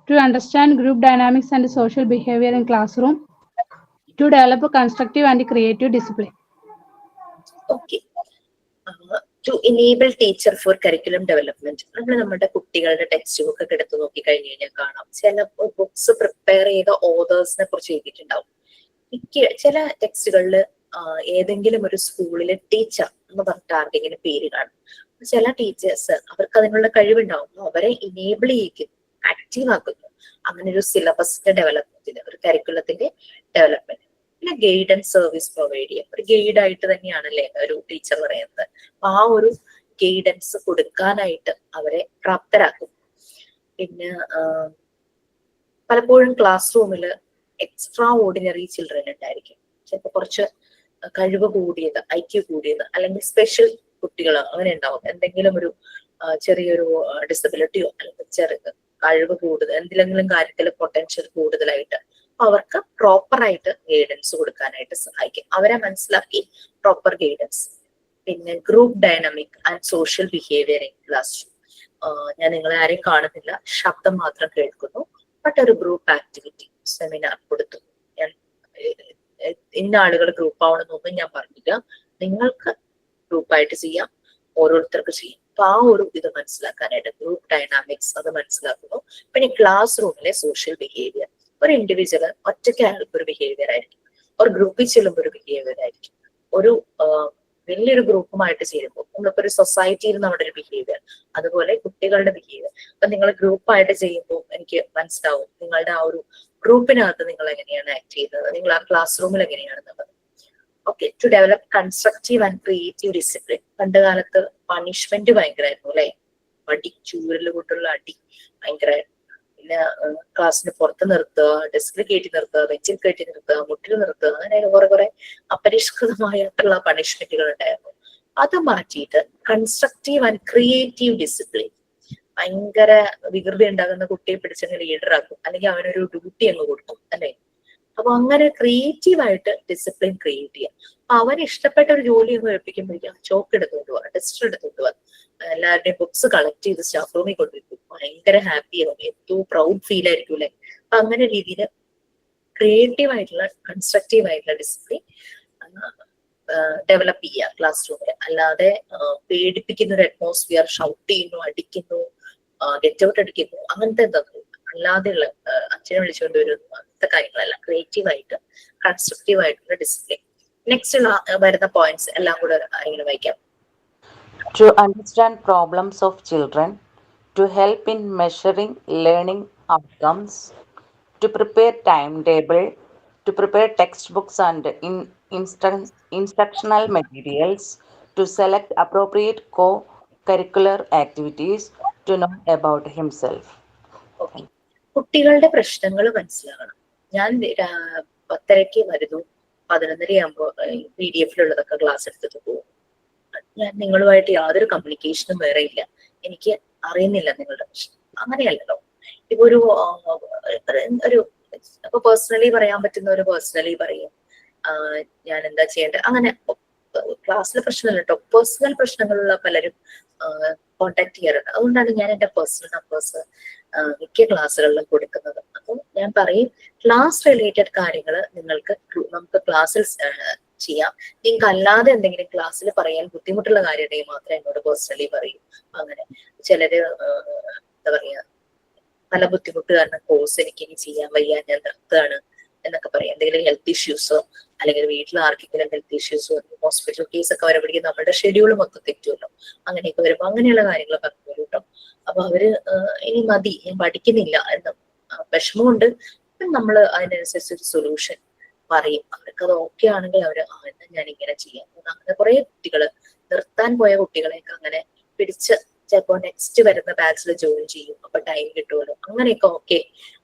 to understand group dynamics and social behavior in classroom, to develop a constructive and creative discipline. Okay, to enable teacher for curriculum development. നമ്മൾ നമ്മുടെ കുട്ടികളുടെ text book ഒക്കെ എടുത്ത് നോക്കി കഴിഞ്ഞു കഴിഞ്ഞാൽ കാണാം, ചില ബുക്സ് പ്രിപ്പയർ ചെയ്ത ഓതേഴ്സിനെ കുറിച്ച് എഴുതിയിട്ടുണ്ടാവും. ചില ടെക്സ്റ്റുകളിൽ ഏതെങ്കിലും ഒരു സ്കൂളിലെ ടീച്ചർ എന്ന് പറഞ്ഞിട്ട് ആരുടെങ്കിലും പേര് കാണും. ചില ടീച്ചേഴ്സ് അവർക്ക് അതിനുള്ള കഴിവുണ്ടാവും, അവരെ ഇനേബിൾ ചെയ്യിക്കുന്നു, ആക്റ്റീവ് ആക്കുന്നു. അങ്ങനെ ഒരു സിലബസിന്റെ ഡെവലപ്മെന്റിന്, ഒരു കരിക്കുലത്തിന്റെ ഡെവലപ്മെന്റ്. പിന്നെ ഗൈഡൻസ് സർവീസ് പ്രൊവൈഡ് ചെയ്യാം. ഒരു ഗൈഡ് ആയിട്ട് തന്നെയാണല്ലേ ഒരു ടീച്ചർ പറയുന്നത്. അപ്പൊ ആ ഒരു ഗൈഡൻസ് കൊടുക്കാനായിട്ട് അവരെ പ്രാപ്തരാക്കും. പിന്നെ പലപ്പോഴും ക്ലാസ് റൂമിൽ എക്സ്ട്രാ ഓർഡിനറി ചിൽഡ്രൻ ഉണ്ടായിരിക്കും. ചിലപ്പോൾ കുറച്ച് കഴിവ് കൂടിയത്, IQ കൂടിയത്, അല്ലെങ്കിൽ സ്പെഷ്യൽ കുട്ടികൾ അങ്ങനെ ഉണ്ടാവും. എന്തെങ്കിലും ഒരു ചെറിയൊരു ഡിസബിലിറ്റിയോ അല്ലെങ്കിൽ ചെറിയ കഴിവ് കൂടുതൽ, എന്തെങ്കിലും കാര്യത്തിൽ പൊട്ടൻഷ്യൽ കൂടുതലായിട്ട് അവർക്ക് പ്രോപ്പറായിട്ട് ഗൈഡൻസ് കൊടുക്കാനായിട്ട് സഹായിക്കും. അവരെ മനസ്സിലാക്കി പ്രോപ്പർ ഗൈഡൻസ്. പിന്നെ group dynamic and social behaviour in class room. ഞാൻ നിങ്ങളെ ആരെയും കാണുന്നില്ല, ശബ്ദം മാത്രം കേൾക്കുന്നു. ബട്ട് ഒരു ഗ്രൂപ്പ് ആക്ടിവിറ്റി സെമിനാർ കൊടുത്തു. ഞാൻ ഇന്ന ആളുകൾ ഗ്രൂപ്പ് ആവണമെന്നൊന്നും ഞാൻ പറഞ്ഞില്ല. നിങ്ങൾക്ക് ഗ്രൂപ്പായിട്ട് ചെയ്യാം, ഓരോരുത്തർക്ക് ചെയ്യാം. അപ്പൊ ആ ഒരു ഇത് മനസ്സിലാക്കാനായിട്ട് ഗ്രൂപ്പ് ഡൈനാമിക്സ് അത് മനസ്സിലാക്കുന്നു. പിന്നെ ക്ലാസ് റൂമിലെ സോഷ്യൽ ബിഹേവിയർ. ഒരു ഇൻഡിവിജ്വൽ ഒറ്റയ്ക്ക് അയാൾക്ക് ഒരു ബിഹേവിയർ ആയിരിക്കും, ഒരു ഗ്രൂപ്പിൽ ചെല്ലുമ്പോൾ ഒരു ബിഹേവിയർ ആയിരിക്കും, ഒരു വലിയൊരു ഗ്രൂപ്പുമായിട്ട് ചേരുമ്പോൾ നമ്മളിപ്പോ ഒരു സൊസൈറ്റിയിൽ നമ്മുടെ ഒരു ബിഹേവിയർ, അതുപോലെ കുട്ടികളുടെ ബിഹേവിയർ. അപ്പൊ നിങ്ങൾ ഗ്രൂപ്പായിട്ട് ചെയ്യുമ്പോൾ എനിക്ക് മനസ്സിലാവും നിങ്ങളുടെ ആ ഒരു ഗ്രൂപ്പിനകത്ത് നിങ്ങൾ എങ്ങനെയാണ് ആക്ട് ചെയ്യുന്നത്, നിങ്ങൾ ആ ക്ലാസ് റൂമിൽ എങ്ങനെയാണെന്നുള്ളത്. Okay, to develop constructive and creative discipline. പണ്ട് കാലത്ത് പണിഷ്മെന്റ് ഭയങ്കരമായിരുന്നു അല്ലെ, അടി, ചൂരൽ കൊണ്ടുള്ള അടി ഭയങ്കരമായിരുന്നു. പിന്നെ ക്ലാസ്സിന് പുറത്ത് നിർത്തുക, ഡെസ്കിൽ കയറ്റി നിർത്തുക, ബെഞ്ചിൽ കയറ്റി നിർത്തുക, മുട്ടിൽ നിർത്തുക, അങ്ങനെ കുറെ അപരിഷ്കൃതമായിട്ടുള്ള പണിഷ്മെന്റുകൾ ഉണ്ടായിരുന്നു. അത് മാറ്റിയിട്ട് കൺസ്ട്രക്റ്റീവ് ആൻഡ് ക്രിയേറ്റീവ് ഡിസിപ്ലിൻ. ഭയങ്കര വികൃതി ഉണ്ടാകുന്ന കുട്ടിയെ പിടിച്ചങ്ങ് ലീഡറാക്കും, അല്ലെങ്കിൽ അവനൊരു ഡ്യൂട്ടി അങ്ങ് കൊടുക്കും അല്ലെ. അപ്പൊ അങ്ങനെ ക്രിയേറ്റീവായിട്ട് ഡിസിപ്ലിൻ ക്രിയേറ്റ് ചെയ്യാം. അവന് ഇഷ്ടപ്പെട്ട ഒരു ജോലി ഒന്ന് ഏൽപ്പിക്കുമ്പോഴേക്കും ചോക്ക് എടുത്തുകൊണ്ട് പോവാ, ടെസ്റ്റർ എടുത്തുകൊണ്ട് പോവാ, എല്ലാവരുടെയും ബുക്സ് കളക്ട് ചെയ്ത് സ്റ്റാഫ് റൂമിൽ കൊണ്ടുവയ്ക്കും. ഭയങ്കര ഹാപ്പി ആവും, ഏറ്റവും പ്രൗഡ് ഫീൽ ആയിരിക്കും അല്ലെ. അപ്പൊ അങ്ങനെ രീതിയിൽ ക്രിയേറ്റീവ് ആയിട്ടുള്ള കൺസ്ട്രക്റ്റീവ് ആയിട്ടുള്ള ഡിസിപ്ലിൻ ഡെവലപ്പ് ചെയ്യുക ക്ലാസ് റൂമിൽ. അല്ലാതെ പേടിപ്പിക്കുന്ന ഒരു അറ്റ്മോസ്ഫിയർ, ഷൗട്ട് ചെയ്യുന്നു, അടിക്കുന്നു, ഗെറ്റ് ഔട്ട് അടിക്കുന്നു, അങ്ങനത്തെ എന്തൊക്കെ അല്ലാതെയുള്ള അച്ഛനെ വിളിച്ചുകൊണ്ട് വരുന്നു, അങ്ങനത്തെ കാര്യങ്ങളല്ല. ക്രിയേറ്റീവ് ആയിട്ട് കൺസ്ട്രക്റ്റീവ് ആയിട്ടുള്ള ഡിസിപ്ലിൻ. നെക്സ്റ്റ് വരുന്ന പോയിന്റ്സ് എല്ലാം കൂടെ ഇങ്ങനെ വായിക്കാം. To understand problems of children, to help in measuring learning outcomes, to prepare timetable, to prepare textbooks and instructional materials, to select appropriate co-curricular activities, to know about himself. Okay, കുട്ടികളുടെ പ്രശ്നങ്ങൾ മനസ്സിലാകണം. ഞാൻ 10:30 വരുന്നു, 11:30 ആകുമ്പോൾ PDF-ലുള്ളതൊക്കെ class എടുത്തിട്ട് പോകും. ഞാൻ നിങ്ങളുമായിട്ട് യാതൊരു കമ്മ്യൂണിക്കേഷനും വേറെ ഇല്ല, എനിക്ക് അറിയുന്നില്ല നിങ്ങളുടെ പ്രശ്നം. അങ്ങനെയല്ലല്ലോ. ഇപ്പൊ ഒരു ഇപ്പൊ പേഴ്സണലി പറയാൻ പറ്റുന്ന ഒരു പേഴ്സണലി പറയും, ഞാൻ എന്താ ചെയ്യേണ്ടത്, അങ്ങനെ ക്ലാസ്സിലെ പ്രശ്നമല്ല കേട്ടോ, പേഴ്സണൽ പ്രശ്നങ്ങളുള്ള പലരും കോണ്ടാക്ട് ചെയ്യാറുണ്ട്. അതുകൊണ്ടാണ് ഞാൻ എന്റെ പേഴ്സണൽ നമ്പേഴ്സ് മിക്ക ക്ലാസ്സുകളിലും കൊടുക്കുന്നത്. അപ്പോൾ ഞാൻ പറയും, ക്ലാസ് റിലേറ്റഡ് കാര്യങ്ങൾ നമുക്ക് ക്ലാസ്സിൽ ചെയ്യാം. നിങ്ങൾക്ക് അല്ലാതെ എന്തെങ്കിലും ക്ലാസ്സിൽ പറയാൻ ബുദ്ധിമുട്ടുള്ള കാര്യമുണ്ടെങ്കിൽ മാത്രമേ എന്നോട് പേഴ്സണലി പറയൂ. അങ്ങനെ ചിലര് എന്താ പറയാ, പല ബുദ്ധിമുട്ട് കാരണം കോഴ്സ് എനിക്ക് ഇനി ചെയ്യാൻ വയ്യ, ഞാൻ നിർത്തുകയാണ് എന്നൊക്കെ പറയാം. എന്തെങ്കിലും ഹെൽത്ത് ഇഷ്യൂസോ അല്ലെങ്കിൽ വീട്ടിൽ ആർക്കെങ്കിലും ഹെൽത്ത് ഇഷ്യൂസോ, ഹോസ്പിറ്റൽ കേസ് ഒക്കെ വരുമ്പോഴേക്കും നമ്മുടെ ഷെഡ്യൂൾ മൊത്തം തെറ്റുമല്ലോ. അങ്ങനെയൊക്കെ വരുമ്പോൾ അങ്ങനെയുള്ള കാര്യങ്ങൾ പറഞ്ഞു തരും കേട്ടോ. അപ്പൊ അവര് ഇനി മതി, ഞാൻ പഠിക്കുന്നില്ല എന്ന വിഷമമുണ്ട്, നമ്മൾ അതിനനുസരിച്ച് ഒരു സൊല്യൂഷൻ പറയും. അവർക്ക് അത് ഓക്കെ ആണെങ്കിൽ അവര് എന്നാ ഞാൻ ഇങ്ങനെ ചെയ്യാം. അങ്ങനെ കുറെ കുട്ടികള്, നിർത്താൻ പോയ കുട്ടികളെയൊക്കെ അങ്ങനെ പിടിച്ച് ചിലപ്പോ നെക്സ്റ്റ് വരുന്ന ബാച്ചിൽ ജോയിൻ ചെയ്യും, അപ്പൊ ടൈം കിട്ടുമല്ലോ, അങ്ങനെയൊക്കെ ഓക്കെ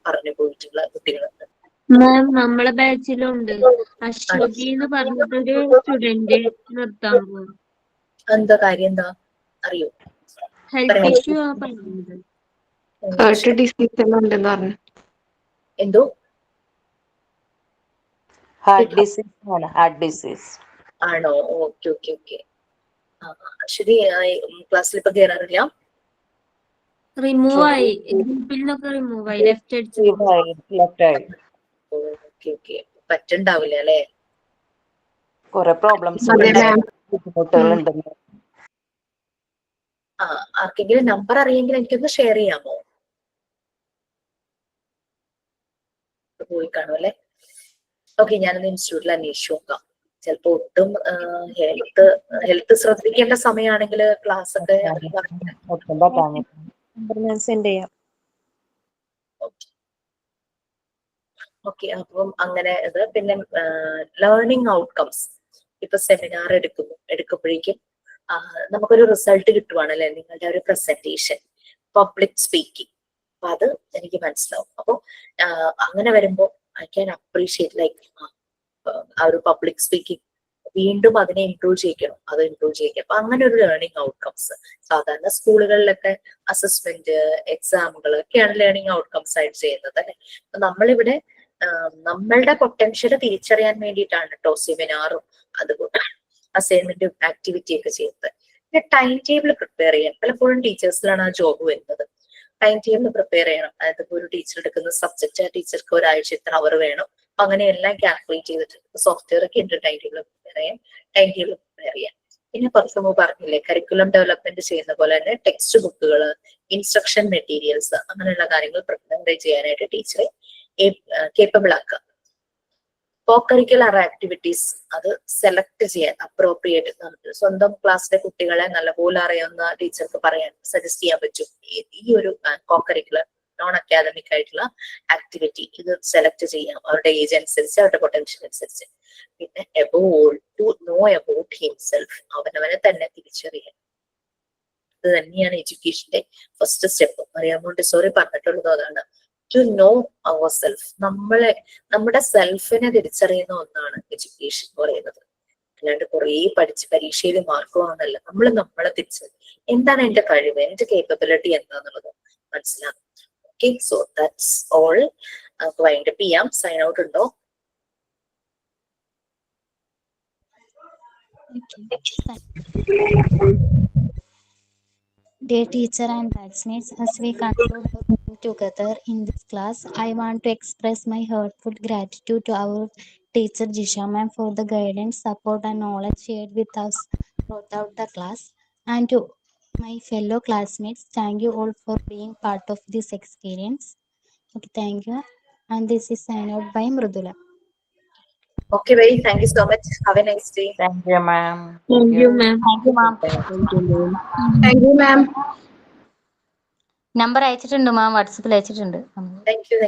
പറഞ്ഞു പോയിട്ടുള്ള കുട്ടികളുണ്ട്. മാം, നമ്മളെ ബാച്ചിലുണ്ട് അശ്വതി എന്ന് പറഞ്ഞിട്ടൊരു സ്റ്റുഡന്റ് നിർത്താൻ പോകും. എന്താ കാര്യം, എന്താ അറിയോ? ഹെൽത്ത് ഇഷ്യൂ ആ പറഞ്ഞത്. ഡിസീസ് ഉണ്ടെന്ന് പറഞ്ഞു. എന്തോ ഹാർട്ട് ഡിസീസ് ആണ്, ഹാർട്ട് ഡിസീസ്. ആണോ? Okay okay okay. ശരി, ക്ലാസ്സിൽ ഇപ്പൊ കയറാറില്ല? റിമൂവ് ആയി, ഗ്രൂപ്പിൽ നിന്നൊക്കെ റിമൂവ് ആയി, ലെഫ്റ്റ് അടിച്ചു. ഓക്കെ ഓക്കെ, പറ്റുണ്ടാവില്ല അല്ലെ? കുറെ പ്രോബ്ലംസ് ബുദ്ധിമുട്ടുകളുണ്ടെന്ന്. ആർക്കെങ്കിലും നമ്പർ അറിയെങ്കിൽ എനിക്കൊന്ന് ഷെയർ ചെയ്യാമോ? പോയി കാണും അല്ലെ? ഓക്കെ, ഞാനൊന്ന് ഇൻസ്റ്റിറ്റ്യൂട്ടിൽ അന്വേഷിച്ചു നോക്കാം. ചിലപ്പോ ഒട്ടും ഹെൽത്ത് ശ്രദ്ധിക്കേണ്ട സമയമാണെങ്കിൽ ക്ലാസ് ഒക്കെ ഒട്ടും പറ്റാഞ്ഞിട്ട്. നമ്പർ ഞാൻ സെൻഡ് ചെയ്യാം. ഓക്കെ, അപ്പം അങ്ങനെ ഇത്. പിന്നെ ലേണിംഗ് ഔട്ട്കംസ്, ഇപ്പൊ സെമിനാർ എടുക്കുമ്പോഴേക്കും നമുക്കൊരു റിസൾട്ട് കിട്ടുവാണ് അല്ലെ, നിങ്ങളുടെ ഒരു പ്രസന്റേഷൻ, പബ്ലിക് സ്പീക്കിംഗ്. അപ്പൊ അത് എനിക്ക് മനസ്സിലാവും. അപ്പൊ അങ്ങനെ വരുമ്പോ ഐ ക്യാൻ അപ്രീഷിയേറ്റ് ലൈക്ക് ആ ഒരു പബ്ലിക് സ്പീക്കിംഗ് വീണ്ടും അതിനെ ഇംപ്രൂവ് ചെയ്യിക്കണം, അത് ഇംപ്രൂവ് ചെയ്യിക്കണം. അപ്പൊ അങ്ങനെ ഒരു ലേണിംഗ് ഔട്ട്കംസ് സാധാരണ സ്കൂളുകളിലൊക്കെ അസസ്മെന്റ്, എക്സാമുകൾ ഒക്കെയാണ് ലേണിംഗ് ഔട്ട്കംസ് ആയിട്ട് ചെയ്യുന്നത് അല്ലെ. അപ്പൊ നമ്മളിവിടെ നമ്മളുടെ പൊട്ടൻഷ്യൽ തിരിച്ചറിയാൻ വേണ്ടിയിട്ടാണ് കേട്ടോ സെമിനാറും അതുപോലെ അസൈൻമെന്റും ആക്ടിവിറ്റി ഒക്കെ ചെയ്യുന്നത്. പിന്നെ ടൈം ടേബിൾ പ്രിപ്പയർ ചെയ്യാൻ പലപ്പോഴും ടീച്ചേഴ്സിലാണ് ആ ജോബ് വരുന്നത്. ടൈം ടേബിൾ പ്രിപ്പയർ ചെയ്യണം. അതായത് ഇപ്പോൾ ഒരു ടീച്ചർ എടുക്കുന്ന സബ്ജക്റ്റ്, ആ ടീച്ചർക്ക് ഒരാഴ്ച ഇത്ര അവർ വേണം, അങ്ങനെ എല്ലാം കാൽക്കുലേറ്റ് ചെയ്തിട്ട് സോഫ്റ്റ്വെയർ ഒക്കെ ഉണ്ട് ടൈം ടേബിൾ പ്രിപ്പയർ ചെയ്യാൻ. പിന്നെ കുറച്ച് മുമ്പ് പറഞ്ഞില്ലേ, കരിക്കുലം ഡെവലപ്മെന്റ് ചെയ്യുന്ന പോലെ തന്നെ ടെക്സ്റ്റ് ബുക്കുകൾ, ഇൻസ്ട്രക്ഷൻ മെറ്റീരിയൽസ്, അങ്ങനെയുള്ള കാര്യങ്ങൾ പ്രിപ്പയർ ചെയ്യാനായിട്ട് ടീച്ചറെ കേപ്പബിൾ ആക്കുക. കോകരിക്കുലർ ആക്ടിവിറ്റീസ് അത് സെലക്ട് ചെയ്യാൻ അപ്രോപ്രിയേറ്റ്, സ്വന്തം ക്ലാസ്സിലെ കുട്ടികളെ നല്ലപോലെ അറിയാവുന്ന ടീച്ചർക്ക് പറയാൻ സജസ്റ്റ് ചെയ്യാൻ പറ്റും. ഈ ഒരു കോകരിക്കുലർ നോൺ അക്കാദമിക് ആയിട്ടുള്ള ആക്ടിവിറ്റി ഇത് സെലക്ട് ചെയ്യാം അവരുടെ ഏജ് അനുസരിച്ച്, അവരുടെ പൊട്ടൻഷ്യൽ അനുസരിച്ച്. പിന്നെ above all to know about himself, അവനവനെ തന്നെ തിരിച്ചറിയാൻ. ഇത് തന്നെയാണ് എഡ്യൂക്കേഷന്റെ ഫസ്റ്റ് സ്റ്റെപ്പ്. മറിയാം മോണ്ടിസോറി പറഞ്ഞിട്ടുള്ളത് അതാണ്, ടു നോ അവർ സെൽഫ്. നമ്മുടെ സെൽഫിനെ തിരിച്ചറിയുന്ന ഒന്നാണ് എഡ്യൂക്കേഷൻ എന്ന് പറയുന്നത്. അല്ലാണ്ട് കുറേ പഠിച്ച് പരീക്ഷയിൽ മാർക്ക് വാങ്ങുന്നല്ല. നമ്മളെ തിരിച്ചറിയും, എന്താണ് എന്റെ കഴിവ്, എന്റെ കേപ്പബിലിറ്റി എന്താന്നുള്ളത് മനസ്സിലാക്കും. Okay, so that's all. നമുക്ക് വൈൻഡപ്പ് ചെയ്യാം. സൈൻ ഔട്ട് ഉണ്ടോ? Dear teacher and classmates, as we conclude together in this class, I want to express my heartfelt gratitude to our teacher Jisha ma'am for the guidance, support and knowledge shared with us throughout the class. And to my fellow classmates, thank you all for being part of this experience. Okay, thank you. And this is signed out by Mrudula. Okay, thank you so much. Have a nice day. Thank you, ma'am. Thank you, ma'am. Thank you, ma'am. Thank you ma'am. Number അയച്ചിട്ടുണ്ട് മാം, വാട്സപ്പിൽ അയച്ചിട്ടുണ്ട്. Thank you.